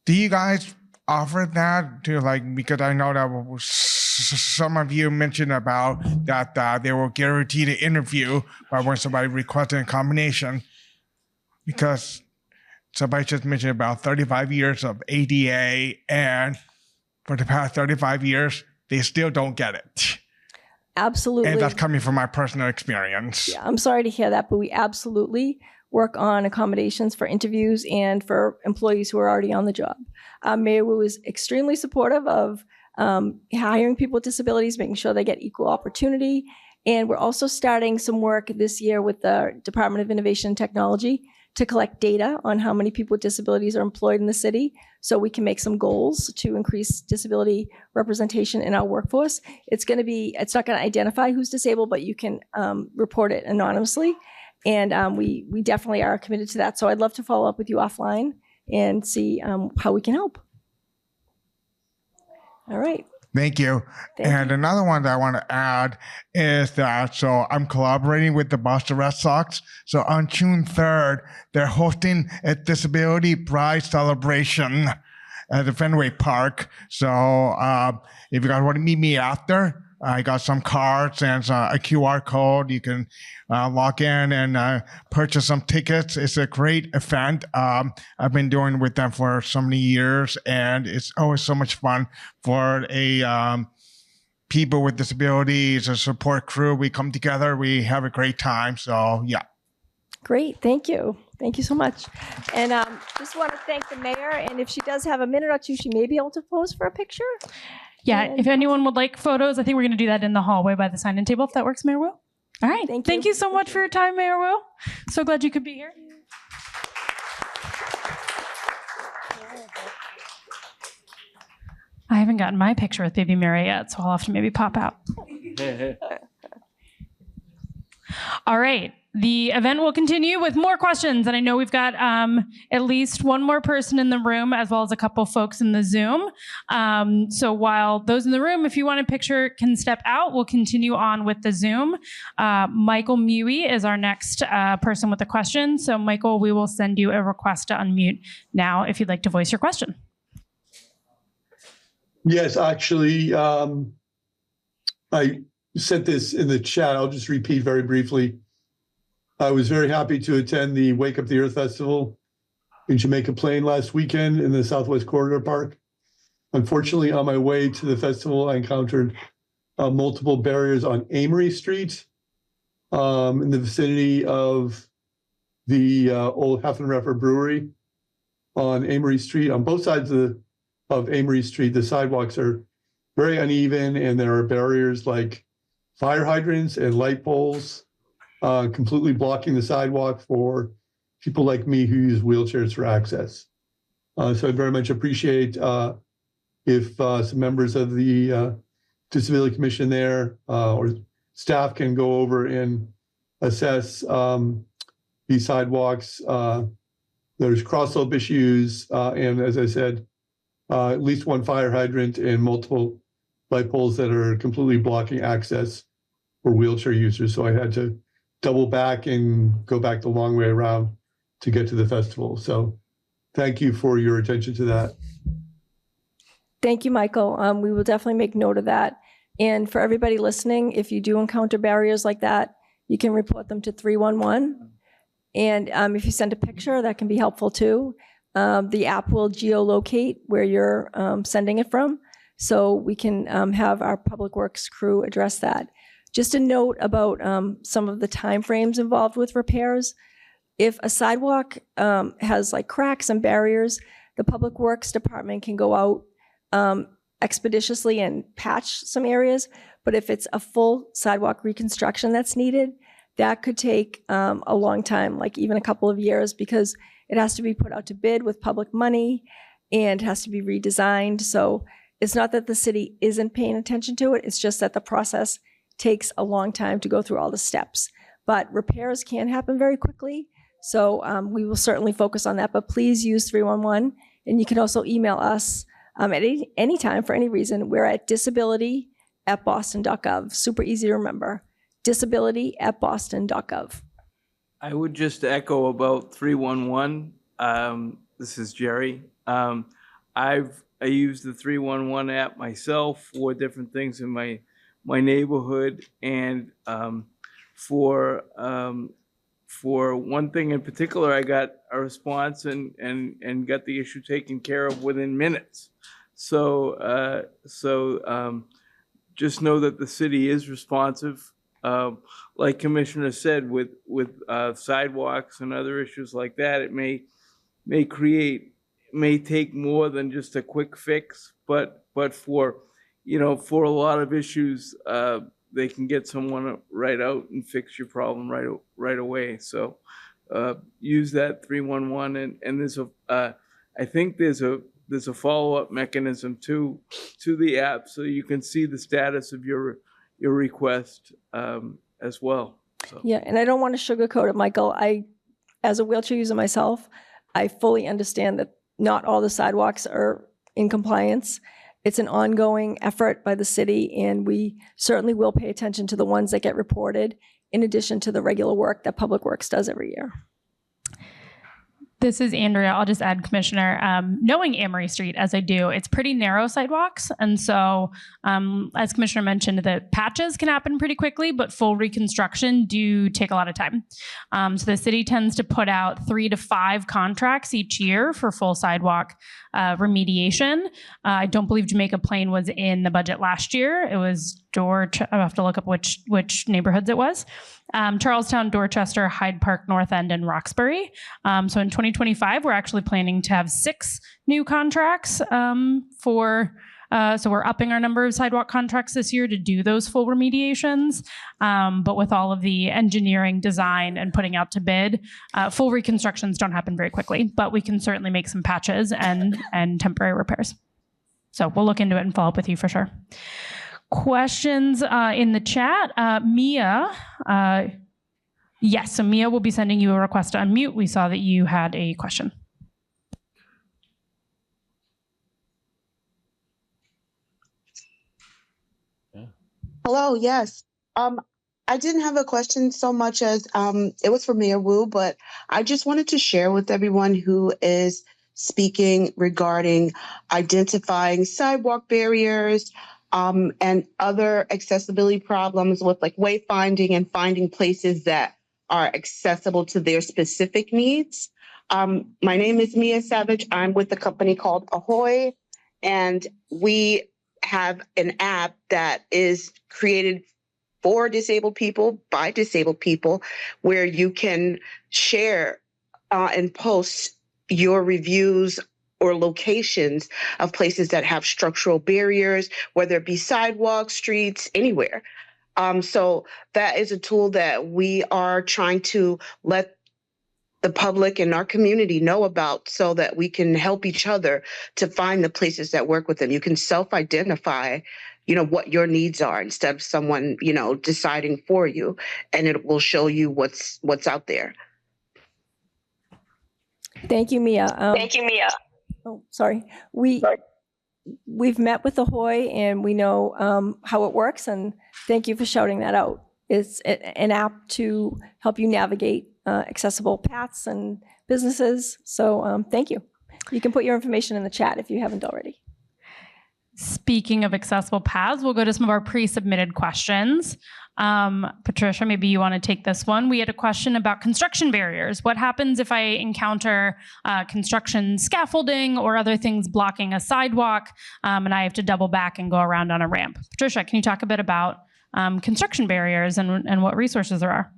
do you guys offer that to because I know that some of you mentioned about that they will guarantee the interview by when somebody requesting a combination, because somebody just mentioned about 35 years of ADA, and for the past 35 years, they still don't get it. Absolutely. And that's coming from my personal experience. Yeah, I'm sorry to hear that, but we absolutely work on accommodations for interviews and for employees who are already on the job. Mayor Wu is extremely supportive of hiring people with disabilities, making sure they get equal opportunity. And we're also starting some work this year with the Department of Innovation and Technology to collect data on how many people with disabilities are employed in the city, so we can make some goals to increase disability representation in our workforce. It's not going to identify who's disabled, but you can report it anonymously. And we definitely are committed to that. So I'd love to follow up with you offline and see how we can help. All right. Thank you. And another one that I want to add is that, so I'm collaborating with the Boston Red Sox. So on June 3rd, they're hosting a Disability Pride celebration at the Fenway Park. So if you guys want to meet me after, I got some cards and a QR code. You can log in and purchase some tickets. It's a great event. I've been doing with them for so many years, and it's always so much fun for people with disabilities, a support crew. We come together, we have a great time. So yeah. Great, thank you. Thank you so much. And just want to thank the mayor. And if she does have a minute or two, she may be able to pose for a picture. Yeah, if anyone would like photos, I think we're going to do that in the hallway by the sign-in table, if that works, Mayor Wu. All right. Thank you so much for your time, Mayor Wu. So glad you could be here. I haven't gotten my picture with baby Mary yet, so I'll have to maybe pop out. All right. The event will continue with more questions, and I know we've got at least one more person in the room, as well as a couple folks in the Zoom. So while those in the room, if you want a picture, can step out, we'll continue on with the Zoom. Michael Mewey is our next person with a question. So Michael, we will send you a request to unmute now if you'd like to voice your question. Yes, actually, I sent this in the chat. I'll just repeat very briefly. I was very happy to attend the Wake Up the Earth Festival in Jamaica Plain last weekend in the Southwest Corridor Park. Unfortunately, on my way to the festival, I encountered multiple barriers on Amory Street in the vicinity of the old Heffenreffer Brewery on Amory Street. On both sides of Amory Street, the sidewalks are very uneven, and there are barriers like fire hydrants and light poles completely blocking the sidewalk for people like me who use wheelchairs for access. So I'd very much appreciate if some members of the Disability Commission there or staff can go over and assess these sidewalks. There's cross-slope issues, and as I said, at least one fire hydrant and multiple light poles that are completely blocking access for wheelchair users. So I had to double back and go back the long way around to get to the festival. So thank you for your attention to that. Thank you, Michael. We will definitely make note of that. And for everybody listening, if you do encounter barriers like that, you can report them to 311. And if you send a picture, that can be helpful too. the app will geolocate where you're sending it from, so we can have our public works crew address that. Just a note about some of the timeframes involved with repairs. If a sidewalk has like cracks and barriers, the public works department can go out expeditiously and patch some areas. But if it's a full sidewalk reconstruction that's needed, that could take a long time, like even a couple of years, because it has to be put out to bid with public money and has to be redesigned. So it's not that the city isn't paying attention to it, it's just that the process takes a long time to go through all the steps. But repairs can happen very quickly, so we will certainly focus on that. But please use 311, and you can also email us at any time for any reason. We're at disability@boston.gov. Super easy to remember. disability@boston.gov. I would just echo about 311. This is Jerry. I use the 311 app myself for different things in my neighborhood, and for one thing in particular, I got a response and got the issue taken care of within minutes. So just know that the city is responsive. Like Commissioner said, with sidewalks and other issues like that, it may take more than just a quick fix, but for a lot of issues, they can get someone right out and fix your problem right away. So use that 311, and there's I think there's a follow-up mechanism to the app, so you can see the status of your request as well. So. Yeah, and I don't want to sugarcoat it, Michael. As a wheelchair user myself, I fully understand that not all the sidewalks are in compliance. It's an ongoing effort by the city, and we certainly will pay attention to the ones that get reported, in addition to the regular work that Public Works does every year. This is Andrea. I'll just add, Commissioner, knowing Amory Street as I do, it's pretty narrow sidewalks. And so, as Commissioner mentioned, the patches can happen pretty quickly, but full reconstruction do take a lot of time. So the city tends to put out 3 to 5 contracts each year for full sidewalk remediation. I don't believe Jamaica Plain was in the budget last year. It was I have to look up which neighborhoods it was. Charlestown, Dorchester, Hyde Park, North End, and Roxbury. So in 2025, we're actually planning to have 6 new contracts so we're upping our number of sidewalk contracts this year to do those full remediations. But with all of the engineering, design, and putting out to bid, full reconstructions don't happen very quickly, but we can certainly make some patches and temporary repairs. So we'll look into it and follow up with you for sure. Questions in the chat. Mia, yes, so Mia will be sending you a request to unmute. We saw that you had a question. Hello, yes. I didn't have a question so much as it was for Mayor Wu, but I just wanted to share with everyone who is speaking regarding identifying sidewalk barriers, and other accessibility problems with like wayfinding and finding places that are accessible to their specific needs. My name is Mia Savage. I'm with a company called Ahoy, and we have an app that is created for disabled people by disabled people, where you can share and post your reviews or locations of places that have structural barriers, whether it be sidewalks, streets, anywhere. So that is a tool that we are trying to let the public and our community know about, so that we can help each other to find the places that work with them. You can self-identify, what your needs are, instead of someone, deciding for you, and it will show you what's out there. Thank you, Mia. Oh, sorry. We've met with Ahoy, and we know how it works, and thank you for shouting that out. It's an app to help you navigate accessible paths and businesses. So thank you. You can put your information in the chat if you haven't already. Speaking of accessible paths, we'll go to some of our pre-submitted questions. Patricia, maybe you want to take this one. We had a question about construction barriers. What happens if I encounter construction scaffolding or other things blocking a sidewalk, and I have to double back and go around on a ramp? Patricia, can you talk a bit about construction barriers and what resources there are?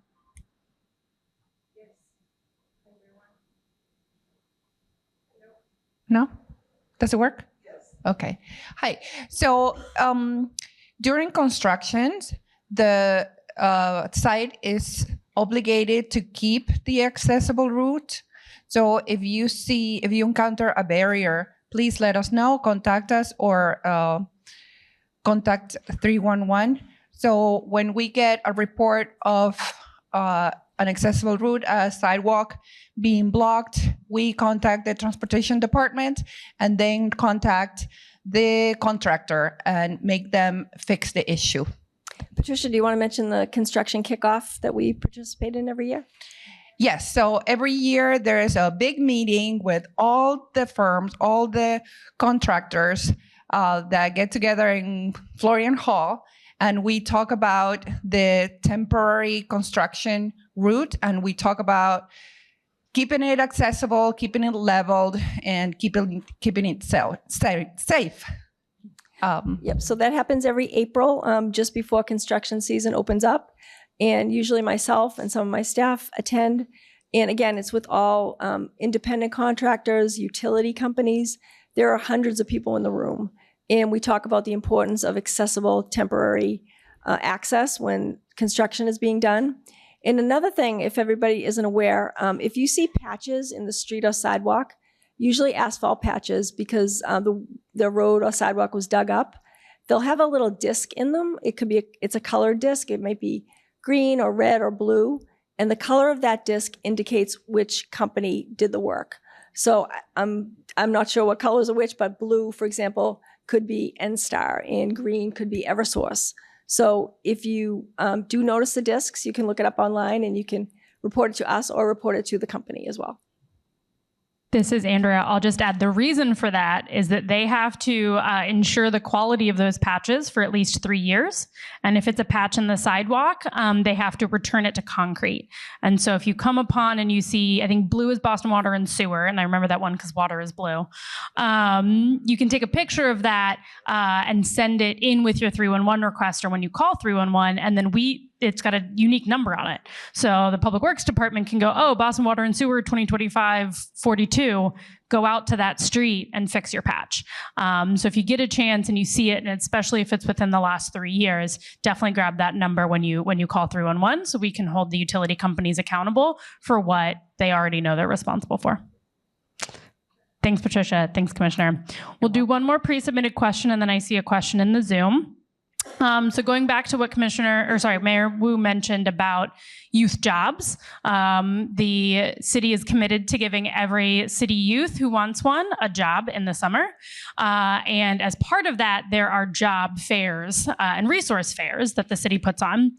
No? Does it work? Yes. Okay. Hi. So during constructions, the site is obligated to keep the accessible route. So if you encounter a barrier, please let us know, contact us, or contact 311. So when we get a report of an accessible route, a sidewalk being blocked, we contact the transportation department and then contact the contractor and make them fix the issue. Patricia, do you want to mention the construction kickoff that we participate in every year? Yes, so every year there is a big meeting with all the firms, all the contractors that get together in Florian Hall, and we talk about the temporary construction route, and we talk about keeping it accessible, keeping it leveled, and keeping it safe. Yep, so that happens every April, just before construction season opens up. And usually myself and some of my staff attend. And again, it's with all independent contractors, utility companies. There are hundreds of people in the room. And we talk about the importance of accessible temporary access when construction is being done. And another thing, if everybody isn't aware, if you see patches in the street or sidewalk, usually asphalt patches because the road or sidewalk was dug up, they'll have a little disc in them. It's a colored disc. It might be green or red or blue. And the color of that disc indicates which company did the work. So I'm not sure what colors are which, but blue, for example, could be N-Star and green could be Eversource. So if you do notice the discs, you can look it up online and you can report it to us or report it to the company as well. This is Andrea. I'll just add the reason for that is that they have to ensure the quality of those patches for at least 3 years. And if it's a patch in the sidewalk, they have to return it to concrete. And so if you come upon and you see, I think blue is Boston Water and Sewer, and I remember that one because water is blue. You can take a picture of that and send it in with your 311 request, or when you call 311, and then it's got a unique number on it. So the Public Works Department can go, oh, Boston Water and Sewer 2025-42, go out to that street and fix your patch. So if you get a chance and you see it, and especially if it's within the last 3 years, definitely grab that number when you call 311 so we can hold the utility companies accountable for what they already know they're responsible for. Thanks, Patricia. Thanks, Commissioner. We'll do one more pre-submitted question, and then I see a question in the Zoom. So going back to what Mayor Wu mentioned about youth jobs, the city is committed to giving every city youth who wants one a job in the summer. And as part of that, there are job fairs and resource fairs that the city puts on.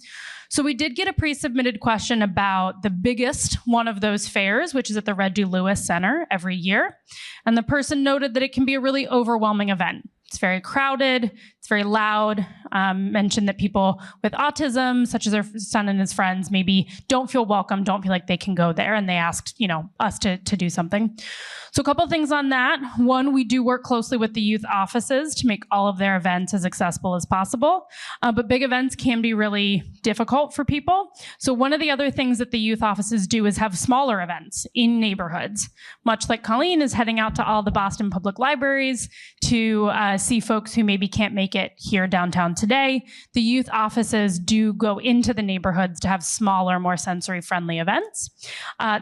So we did get a pre-submitted question about the biggest one of those fairs, which is at the Reggie Lewis Center every year. And the person noted that it can be a really overwhelming event. It's very crowded, it's very loud, mentioned that people with autism, such as their son and his friends, maybe don't feel welcome, don't feel like they can go there, and they asked, us to do something. So a couple things on that. One, we do work closely with the youth offices to make all of their events as accessible as possible, but big events can be really difficult for people. So one of the other things that the youth offices do is have smaller events in neighborhoods, much like Colleen is heading out to all the Boston public libraries to see folks who maybe can't make it here downtown today. The youth offices do go into the neighborhoods to have smaller, more sensory-friendly events.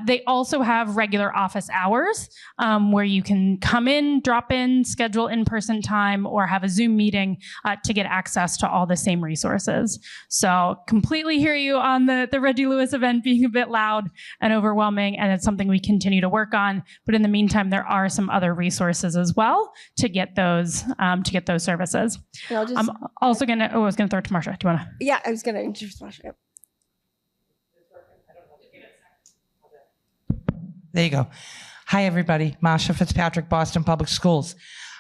They also have regular office hours where you can come in, drop in, schedule in-person time, or have a Zoom meeting to get access to all the same resources. So completely hear you on the Reggie Lewis event being a bit loud and overwhelming, and it's something we continue to work on. But in the meantime, there are some other resources as well to get those services. I'm also gonna. I was gonna throw it to Marsha. Do you wanna? Yeah, I was gonna introduce Marsha. Yep. There you go. Hi, everybody. Marsha Fitzpatrick, Boston Public Schools.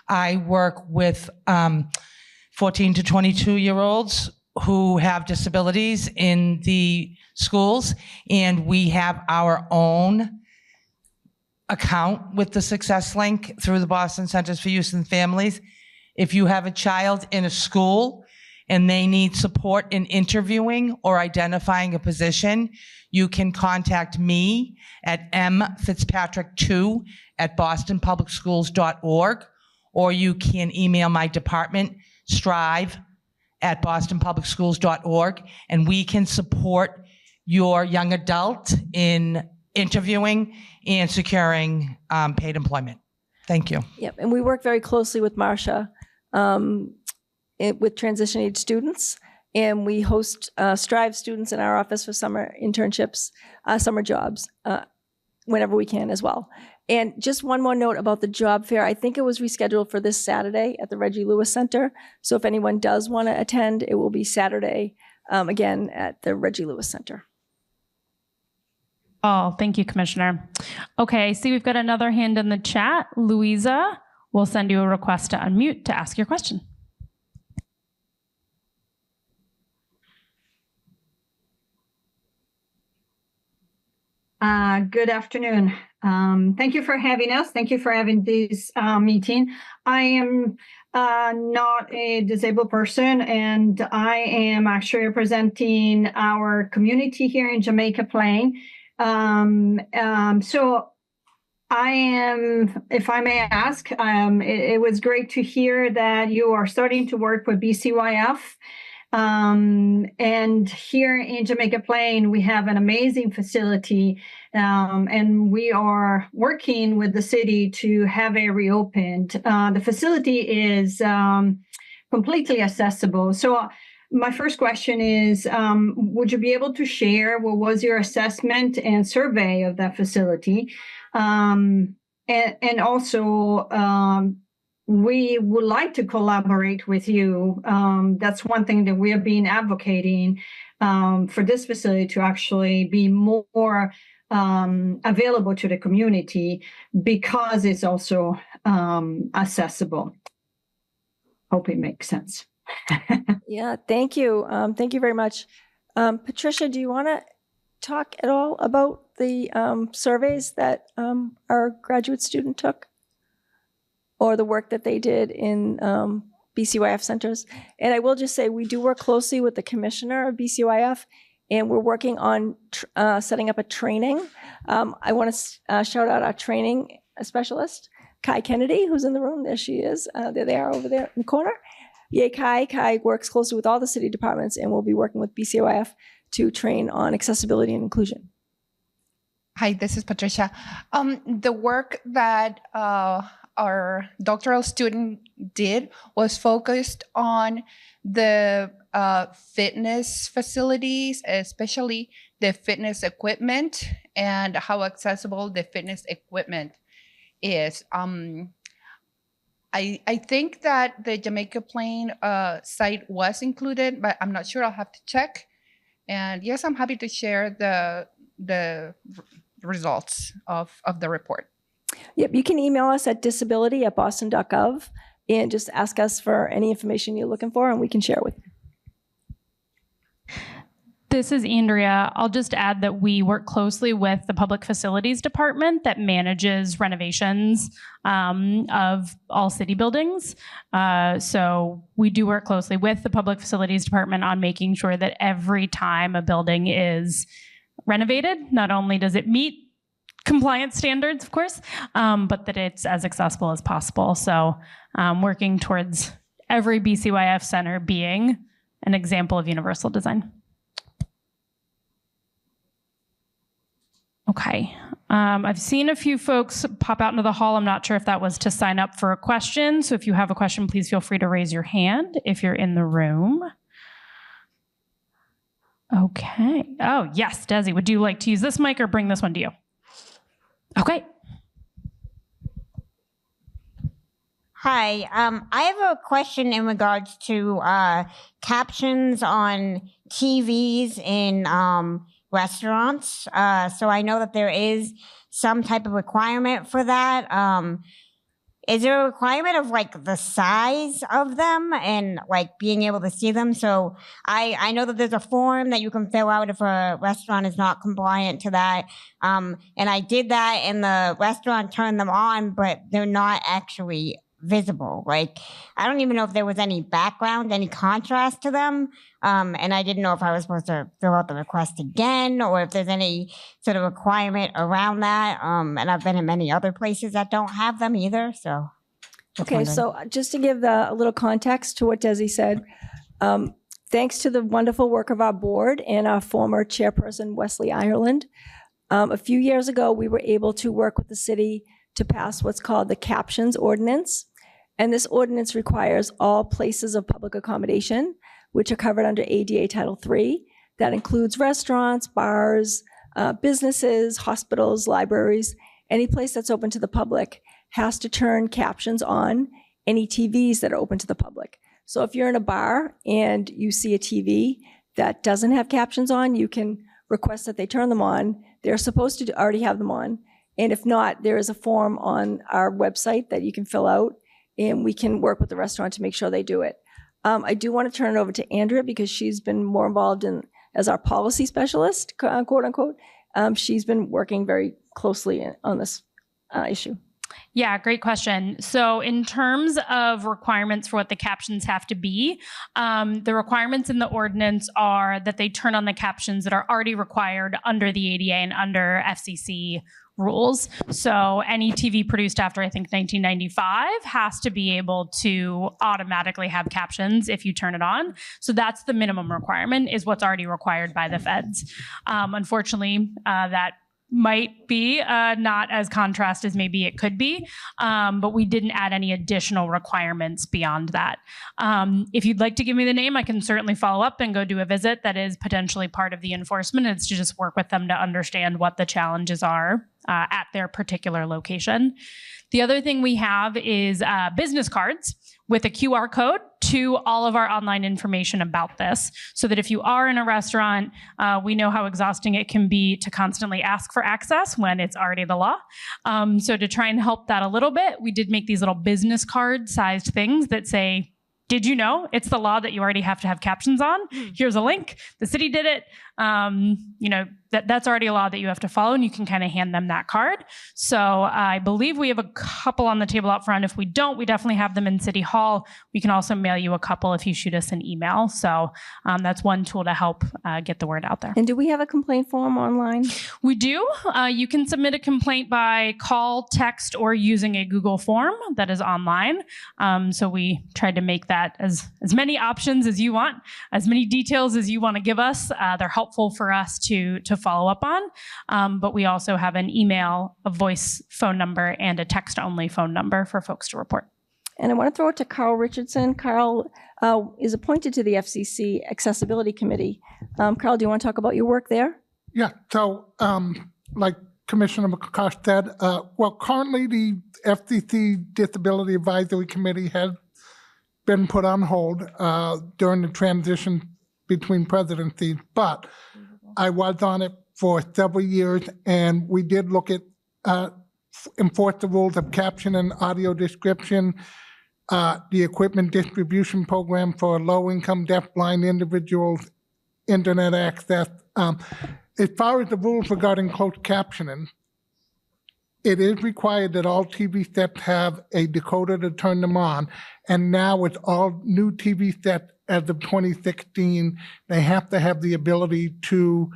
I work with 14 to 22-year-olds who have disabilities in the schools, and we have our own account with the Success Link through the Boston Centers for Youth and Families. If you have a child in a school and they need support in interviewing or identifying a position, you can contact me at mfitzpatrick2@bostonpublicschools.org, or you can email my department, strive@bostonpublicschools.org, and we can support your young adult in interviewing and securing paid employment. Thank you. Yep, and we work very closely with Marcia with transition age students, and we host Strive students in our office for summer internships, summer jobs, whenever we can as well. And just one more note about the job fair. I think it was rescheduled for this Saturday at the Reggie Lewis Center. So if anyone does want to attend, it will be Saturday, again, at the Reggie Lewis Center. Oh, thank you, Commissioner. Okay, I see we've got another hand in the chat. Louisa, we'll send you a request to unmute to ask your question. Good afternoon. Thank you for having us. Thank you for having this meeting. I am not a disabled person, and I am actually representing our community here in Jamaica Plain. So I am, if I may ask, it was great to hear that you are starting to work with BCYF. And here in Jamaica Plain, we have an amazing facility, and we are working with the city to have it reopened. The facility is completely accessible. So my first question is, would you be able to share what was your assessment and survey of that facility? And also, we would like to collaborate with you. That's one thing that we have been advocating for this facility to actually be more available to the community because it's also accessible. Hope it makes sense. Yeah, thank you. Thank you very much. Patricia, do you want to talk at all about the surveys that our graduate student took, or the work that they did in BCYF centers? And I will just say, we do work closely with the commissioner of BCYF, and we're working on setting up a training. I want to shout out our training specialist, Kai Kennedy, who's in the room. There she is. There they are over there in the corner. Yay, Kai. Kai works closely with all the city departments, and we'll be working with BCYF to train on accessibility and inclusion. Hi, this is Patricia. The work that our doctoral student did was focused on the fitness facilities, especially the fitness equipment and how accessible the fitness equipment is. I think that the Jamaica Plain site was included, but I'm not sure. I'll have to check. And yes, I'm happy to share the results of the report. Yep, you can email us at disability@boston.gov and just ask us for any information you're looking for, and we can share it with you. This is Andrea. I'll just add that we work closely with the Public Facilities Department that manages renovations of all city buildings. So we do work closely with the Public Facilities Department on making sure that every time a building is renovated, not only does it meet compliance standards, of course, but that it's as accessible as possible. So working towards every BCYF center being an example of universal design. Okay. I've seen a few folks pop out into the hall. I'm not sure if that was to sign up for a question. So if you have a question, please feel free to raise your hand if you're in the room. Okay. Oh, yes, Desi, would you like to use this mic or bring this one to you? Okay. Hi, I have a question in regards to captions on TVs in restaurants. So I know that there is some type of requirement for that. is there a requirement of like the size of them and like being able to see them? So I know that there's a form that you can fill out if a restaurant is not compliant to that. And I did that and the restaurant turned them on, but they're not actually visible. Like, I don't even know if there was any background, any contrast to them. And I didn't know if I was supposed to fill out the request again or if there's any sort of requirement around that. And I've been in many other places that don't have them either. So, Okay, so just to give a little context to what Desi said, thanks to the wonderful work of our board and our former chairperson, Wesley Ireland, a few years ago, we were able to work with the city to pass what's called the Captions Ordinance. And this ordinance requires all places of public accommodation, which are covered under ADA Title III. That includes restaurants, bars, businesses, hospitals, libraries. Any place that's open to the public has to turn captions on any TVs that are open to the public. So if you're in a bar and you see a TV that doesn't have captions on, you can request that they turn them on. They're supposed to already have them on. And if not, there is a form on our website that you can fill out, and we can work with the restaurant to make sure they do it. I do want to turn it over to Andrea because she's been more involved in as our policy specialist, quote unquote. She's been working very closely on this issue. Yeah, great question. So in terms of requirements for what the captions have to be, the requirements in the ordinance are that they turn on the captions that are already required under the ADA and under FCC rules. So any TV produced after, I think, 1995 has to be able to automatically have captions if you turn it on. So that's the minimum requirement, is what's already required by the feds. Unfortunately, that might be not as contrast as maybe it could be, but we didn't add any additional requirements beyond that. If you'd like to give me the name, I can certainly follow up and go do a visit. That is potentially part of the enforcement. It's to just work with them to understand what the challenges are at their particular location. The other thing we have is business cards with a QR code to all of our online information about this, so that if you are in a restaurant, we know how exhausting it can be to constantly ask for access when it's already the law. So to try and help that a little bit, we did make these little business card sized things that say, did you know it's the law that you already have to have captions on? Here's a link. The city did it. That's already a law that you have to follow, and you can kind of hand them that card. So I believe we have a couple on the table out front. If we don't, we definitely have them in City Hall. We can also mail you a couple if you shoot us an email. So that's one tool to help get the word out there. And do we have a complaint form online? We do. You can submit a complaint by call, text, or using a Google form that is online. So we tried to make that as many options as you want, as many details as you want to give us. They're helpful for us to follow up on. But we also have an email, a voice phone number, and a text-only phone number for folks to report. And I want to throw it to Carl Richardson. Carl is appointed to the FCC Accessibility Committee. Carl, do you want to talk about your work there? Yeah, so like Commissioner McCosh said, well, currently the FCC Disability Advisory Committee has been put on hold during the transition between presidencies, but I was on it for several years, and we did look at enforce the rules of caption and audio description, the equipment distribution program for low-income deaf-blind individuals, internet access. As far as the rules regarding closed captioning, it is required that all TV sets have a decoder to turn them on, and now with all new TV sets as of 2016, they have to have the ability to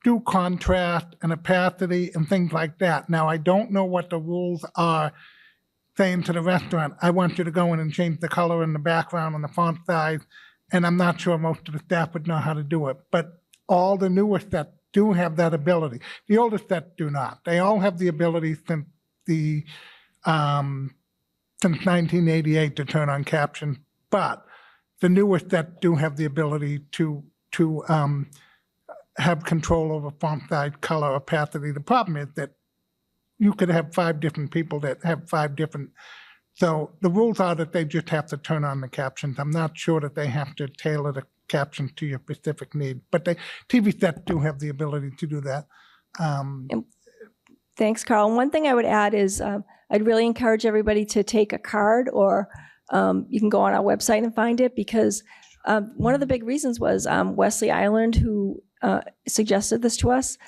do contrast and opacity and things like that. Now, I don't know what the rules are saying to the restaurant, I want you to go in and change the color and the background and the font size, and I'm not sure most of the staff would know how to do it. But all the newer sets do have that ability. The older sets do not. They all have the ability since 1988 to turn on captions, but the newer sets do have the ability to have control over font size, color, opacity. The problem is that you could have 5 different people that have 5 different. So the rules are that they just have to turn on the captions. I'm not sure that they have to tailor the captions to your specific need, but the TV sets do have the ability to do that. Thanks, Carl. One thing I would add is I'd really encourage everybody to take a card, or you can go on our website and find it, because one of the big reasons was Wesley Ireland, who suggested this to us.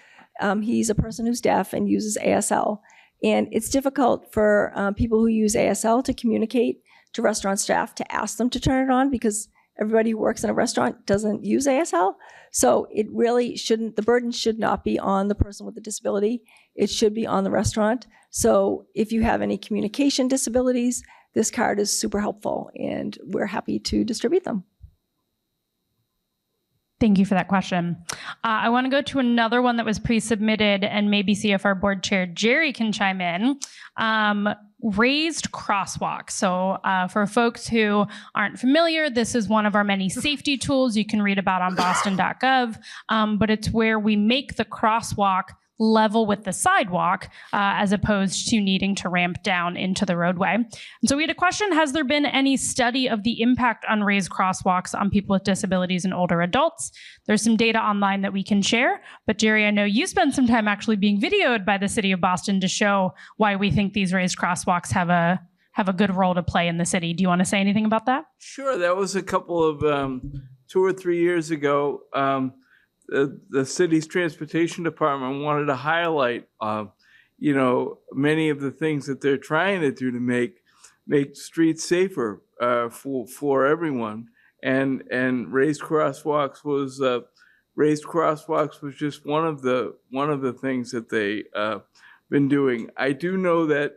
He's a person who's deaf and uses ASL. And it's difficult for people who use ASL to communicate to restaurant staff to ask them to turn it on, because everybody who works in a restaurant doesn't use ASL. So it really shouldn't, the burden should not be on the person with the disability. It should be on the restaurant. So if you have any communication disabilities, this card is super helpful, and we're happy to distribute them. Thank you for that question. I want to go to another one that was pre-submitted and maybe see if our board chair, Jerry, can chime in. Raised crosswalks. So for folks who aren't familiar, this is one of our many safety tools you can read about on boston.gov, but it's where we make the crosswalk level with the sidewalk as opposed to needing to ramp down into the roadway. And so we had a question: has there been any study of the impact on raised crosswalks on people with disabilities and older adults? There's some data online that we can share, but Jerry, I know you spent some time actually being videoed by the city of Boston to show why we think these raised crosswalks have a good role to play in the city. Do you want to say anything about that? Sure. That was a couple of 2 or 3 years ago. The city's transportation department wanted to highlight, many of the things that they're trying to do to make streets safer for everyone. And raised crosswalks was just one of the things that they been doing. I do know that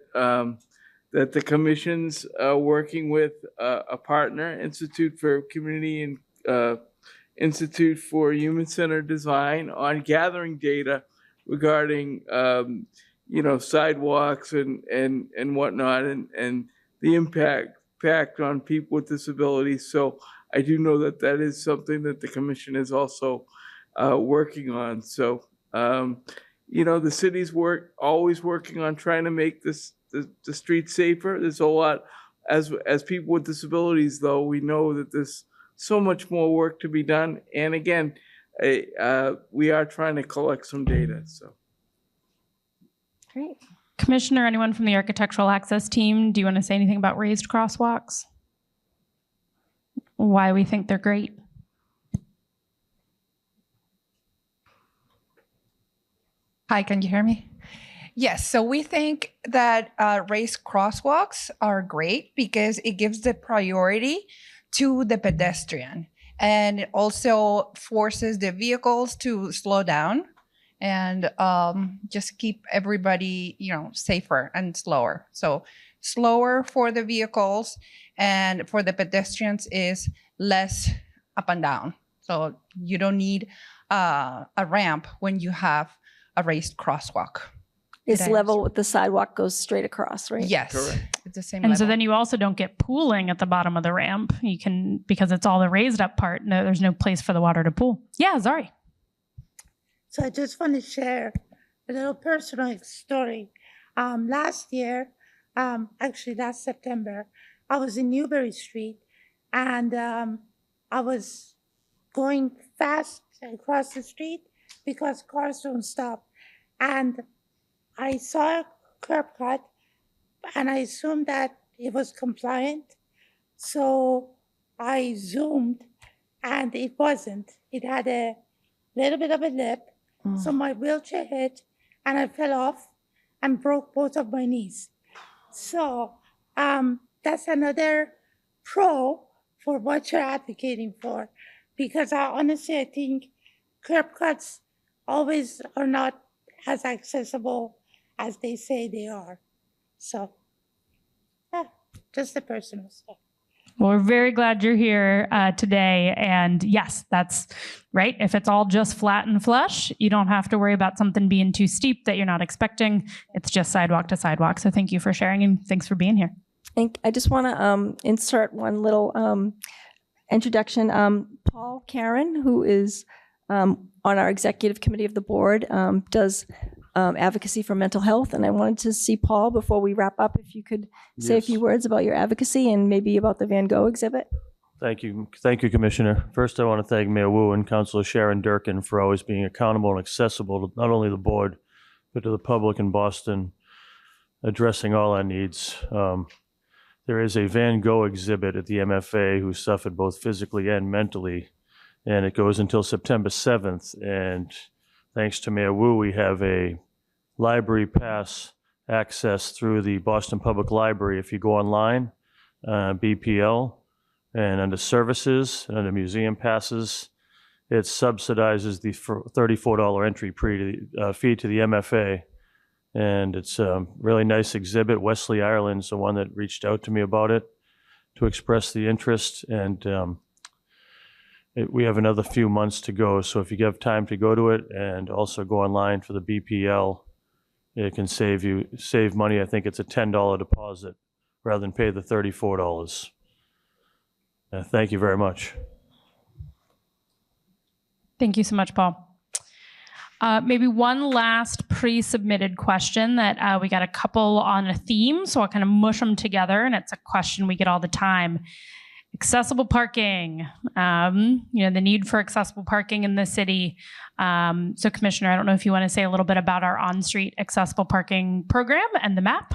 that the commission's working with a partner, Institute for Community and Institute for Human-Centered Design, on gathering data regarding sidewalks and whatnot, and the impact on people with disabilities. So I do know that that is something that the commission is also working on. So the city's always working on trying to make the streets safer. There's a lot, as people with disabilities, though, we know that there's so much more work to be done. And again, we are trying to collect some data. So, great. Commissioner, anyone from the Architectural Access team, do you want to say anything about raised crosswalks? Why we think they're great? Hi, can you hear me? Yes, so we think that raised crosswalks are great because it gives the priority to the pedestrian, and it also forces the vehicles to slow down and just keep everybody, safer and slower. So slower for the vehicles, and for the pedestrians is less up and down. So you don't need a ramp when you have a raised crosswalk. It's level with the sidewalk, goes straight across, right? Yes. Correct. It's the same And level. so then you also don't get pooling at the bottom of the ramp. You can, because it's all the raised up part, there's no place for the water to pool. Yeah, Zari. So I just want to share a little personal story. Last year, actually last September, I was in Newbury Street, and I was going fast across the street because cars don't stop. And I saw a curb cut, and I assumed that it was compliant. So I zoomed, and it wasn't. It had a little bit of a lip. So my wheelchair hit, and I fell off and broke both of my knees. So that's another pro for what you're advocating for, because honestly, I think curb cuts always are not as accessible as they say they are. So, yeah, just the personal stuff. Well, we're very glad you're here today. And yes, that's right. If it's all just flat and flush, you don't have to worry about something being too steep that you're not expecting. It's just sidewalk to sidewalk. So thank you for sharing, and thanks for being here. And I just want to insert one little introduction. Paul Karen, who is on our executive committee of the board, does advocacy for mental health. And I wanted to see Paul, before we wrap up, if you could say a few words about your advocacy and maybe about the Van Gogh exhibit. Thank you, Commissioner. First, I want to thank Mayor Wu and Councilor Sharon Durkin for always being accountable and accessible to not only the board, but to the public in Boston, addressing all our needs. There is a Van Gogh exhibit at the MFA who suffered both physically and mentally, and it goes until September 7th. And thanks to Mayor Wu, we have a library pass access through the Boston Public Library. If you go online, BPL, and under services, and under museum passes, it subsidizes the $34 entry fee to the MFA. And it's a really nice exhibit. Wesley Ireland's the one that reached out to me about it to express the interest. And we have another few months to go. So if you have time to go to it and also go online for the BPL, it can save money. I think it's a $10 deposit rather than pay the $34. Thank you very much. Thank you so much, Paul. Maybe one last pre-submitted question that we got a couple on a theme, so I'll kind of mush them together, and it's a question we get all the time. Accessible parking, the need for accessible parking in the city. So Commissioner, I don't know if you want to say a little bit about our on-street accessible parking program and the map.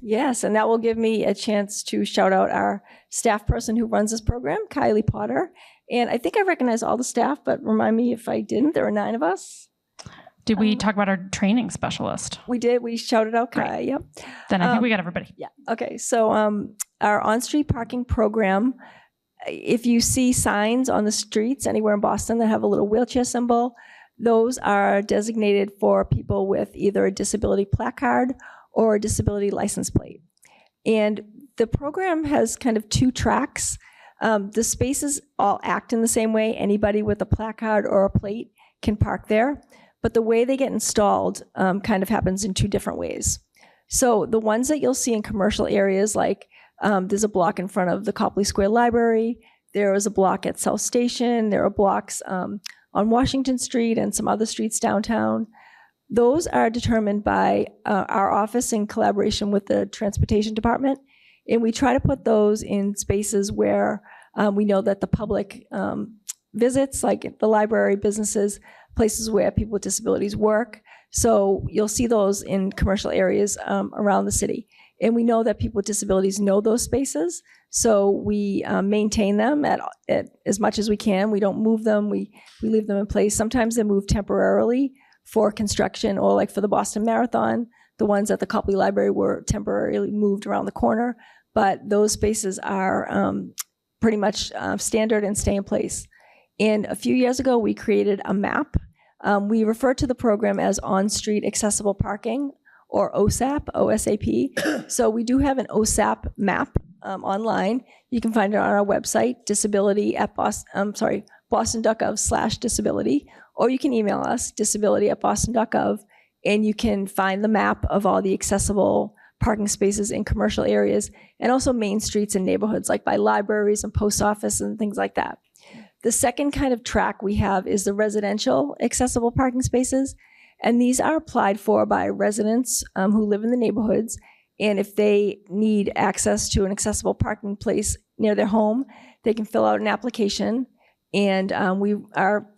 Yes, and that will give me a chance to shout out our staff person who runs this program, Kylie Potter. And I think I recognize all the staff, but remind me if I didn't. There were 9 of us. Did we talk about our training specialist? We did. We shouted out Kai. Yep. Then I think we got everybody. Yeah. Okay. So our on-street parking program, if you see signs on the streets anywhere in Boston that have a little wheelchair symbol, those are designated for people with either a disability placard or a disability license plate. And the program has kind of 2 tracks. The spaces all act in the same way. Anybody with a placard or a plate can park there. But the way they get installed kind of happens in 2 different ways. So the ones that you'll see in commercial areas, like there's a block in front of the Copley Square Library, there is a block at South Station, there are blocks on Washington Street and some other streets downtown. Those are determined by our office in collaboration with the Transportation Department. And we try to put those in spaces where we know that the public visits, like the library, businesses, places where people with disabilities work. So you'll see those in commercial areas around the city. And we know that people with disabilities know those spaces. So we maintain them at as much as we can. We don't move them. We leave them in place. Sometimes they're moved temporarily for construction, or like for the Boston Marathon, the ones at the Copley Library were temporarily moved around the corner. But those spaces are pretty much standard and stay in place. And a few years ago, we created a map. We refer to the program as On-Street Accessible Parking, or OSAP, OSAP. So we do have an OSAP map online. You can find it on our website, boston.gov/disability, or you can email us, disability@boston.gov, and you can find the map of all the accessible parking spaces in commercial areas, and also main streets and neighborhoods, like by libraries and post office and things like that. The second kind of track we have is the residential accessible parking spaces. And these are applied for by residents who live in the neighborhoods. And if they need access to an accessible parking place near their home, they can fill out an application. And our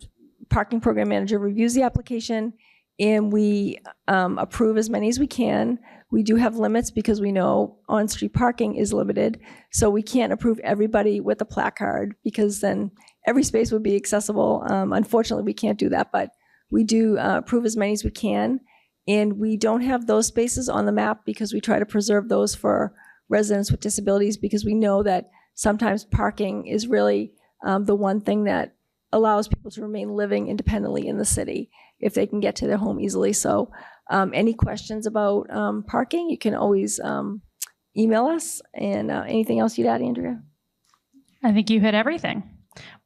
parking program manager reviews the application, and we approve as many as we can. We do have limits because we know on-street parking is limited. So we can't approve everybody with a placard, because then every space would be accessible. Unfortunately, we can't do that, but we do approve as many as we can. And we don't have those spaces on the map because we try to preserve those for residents with disabilities, because we know that sometimes parking is really the one thing that allows people to remain living independently in the city if they can get to their home easily. So any questions about parking, you can always email us. And anything else you'd add, Andrea? I think you hit everything.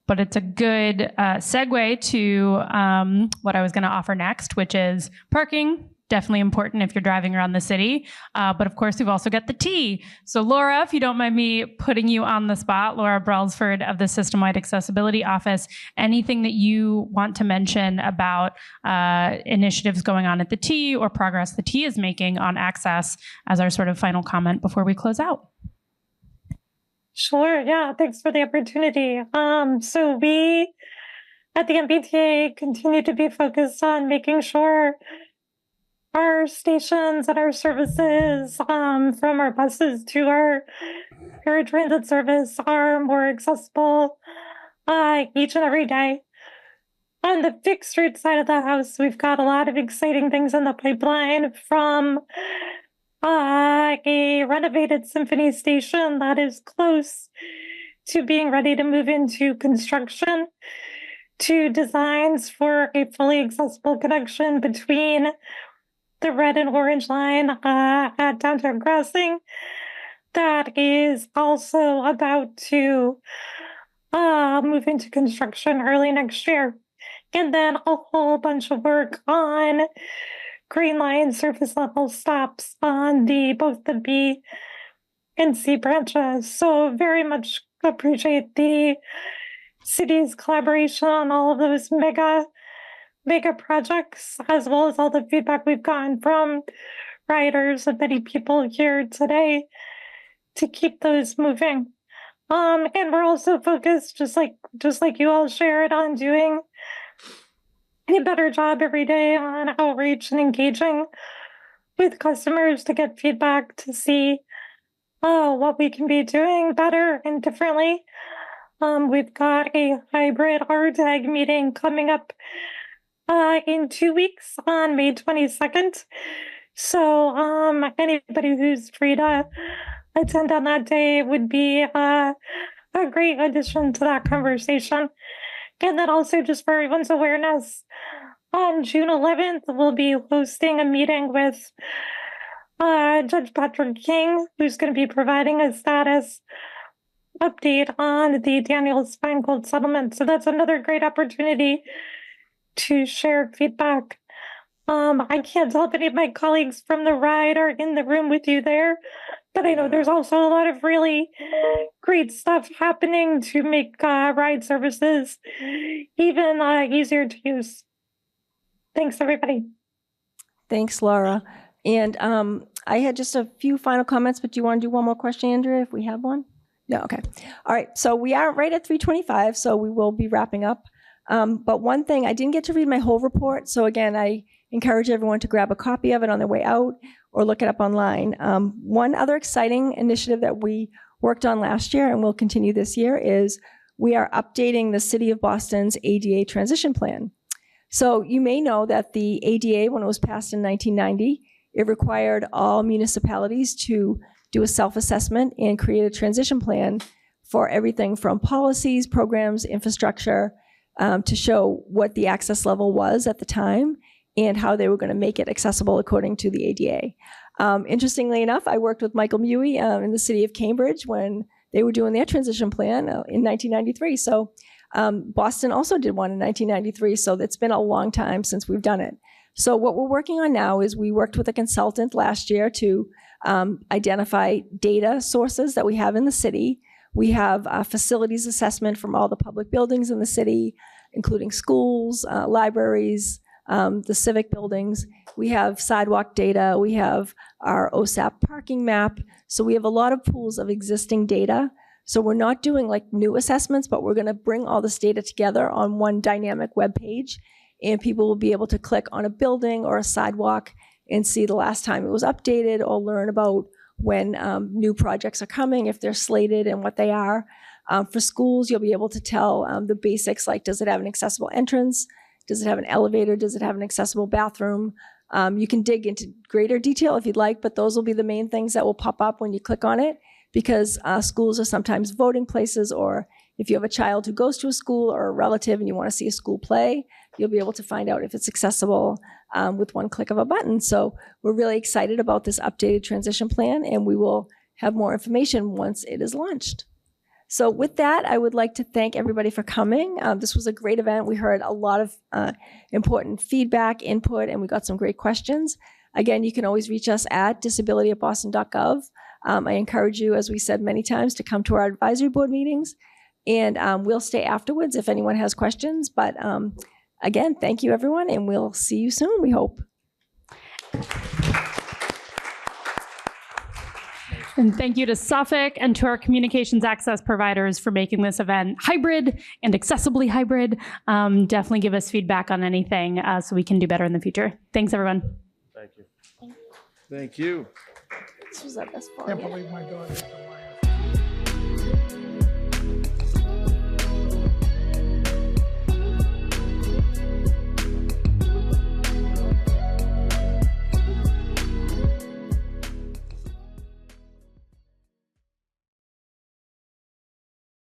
But it's a good segue to what I was going to offer next, which is parking. Definitely important if you're driving around the city. But of course, we've also got the T. So Laura, if you don't mind me putting you on the spot, Laura Brailsford of the System-Wide Accessibility Office, anything that you want to mention about initiatives going on at the T or progress the T is making on access as our sort of final comment before we close out? Sure. Yeah. Thanks for the opportunity. So we at the MBTA continue to be focused on making sure our stations and our services, from our buses to our paratransit service, are more accessible each and every day. On the fixed route side of the house, we've got a lot of exciting things in the pipeline, from a renovated Symphony Station that is close to being ready to move into construction, to designs for a fully accessible connection between the red and orange line at downtown Crossing that is also about to move into construction early next year. And then a whole bunch of work on Green Line surface level stops on both the B and C branches. So very much appreciate the city's collaboration on all of those mega projects, as well as all the feedback we've gotten from riders and many people here today to keep those moving. And we're also focused, just like you all shared, on doing a better job every day on outreach and engaging with customers to get feedback, to see what we can be doing better and differently. We've got a hybrid RTAG meeting coming up in 2 weeks on May 22nd. So anybody who's free to attend on that day would be a great addition to that conversation. And then also, just for everyone's awareness, on June 11th, we'll be hosting a meeting with Judge Patrick King, who's going to be providing a status update on the Daniels Feingold settlement. So that's another great opportunity to share feedback. I can't tell if any of my colleagues from the ride are in the room with you there, but I know there's also a lot of really great stuff happening to make ride services even easier to use. Thanks, everybody. Thanks, Laura. And I had just a few final comments, but do you want to do one more question, Andrea, if we have one? No, okay. All right, so we are right at 3:25, so we will be wrapping up. But one thing, I didn't get to read my whole report, so again, I encourage everyone to grab a copy of it on their way out or look it up online. One other exciting initiative that we worked on last year and will continue this year is we are updating the City of Boston's ADA transition plan. So you may know that the ADA, when it was passed in 1990, it required all municipalities to do a self-assessment and create a transition plan for everything from policies, programs, infrastructure, to show what the access level was at the time and how they were going to make it accessible according to the ADA. Interestingly enough, I worked with Michael Mewey in the city of Cambridge when they were doing their transition plan in 1993. So Boston also did one in 1993, so it's been a long time since we've done it. So what we're working on now is we worked with a consultant last year to identify data sources that we have in the city. We have a facilities assessment from all the public buildings in the city, including schools, libraries, the civic buildings. We have sidewalk data. We have our OSAP parking map. So we have a lot of pools of existing data. So we're not doing like new assessments, but we're going to bring all this data together on one dynamic web page, and people will be able to click on a building or a sidewalk and see the last time it was updated, or learn about when new projects are coming, if they're slated and what they are. For schools, you'll be able to tell the basics, like does it have an accessible entrance? Does it have an elevator? Does it have an accessible bathroom? You can dig into greater detail if you'd like, but those will be the main things that will pop up when you click on it, because schools are sometimes voting places, or if you have a child who goes to a school or a relative and you want to see a school play, you'll be able to find out if it's accessible with one click of a button. So we're really excited about this updated transition plan, and we will have more information once it is launched. So with that, I would like to thank everybody for coming. This was a great event. We heard a lot of important feedback, input, and we got some great questions. Again, you can always reach us at disability@boston.gov. I encourage you, as we said many times, to come to our advisory board meetings, and we'll stay afterwards if anyone has questions. But again, thank you, everyone, and we'll see you soon, we hope. And thank you to Suffolk and to our communications access providers for making this event hybrid and accessibly hybrid. Definitely give us feedback on anything so we can do better in the future. Thanks, everyone. Thank you. Thank you. This was our best part. Can't believe my daughter's a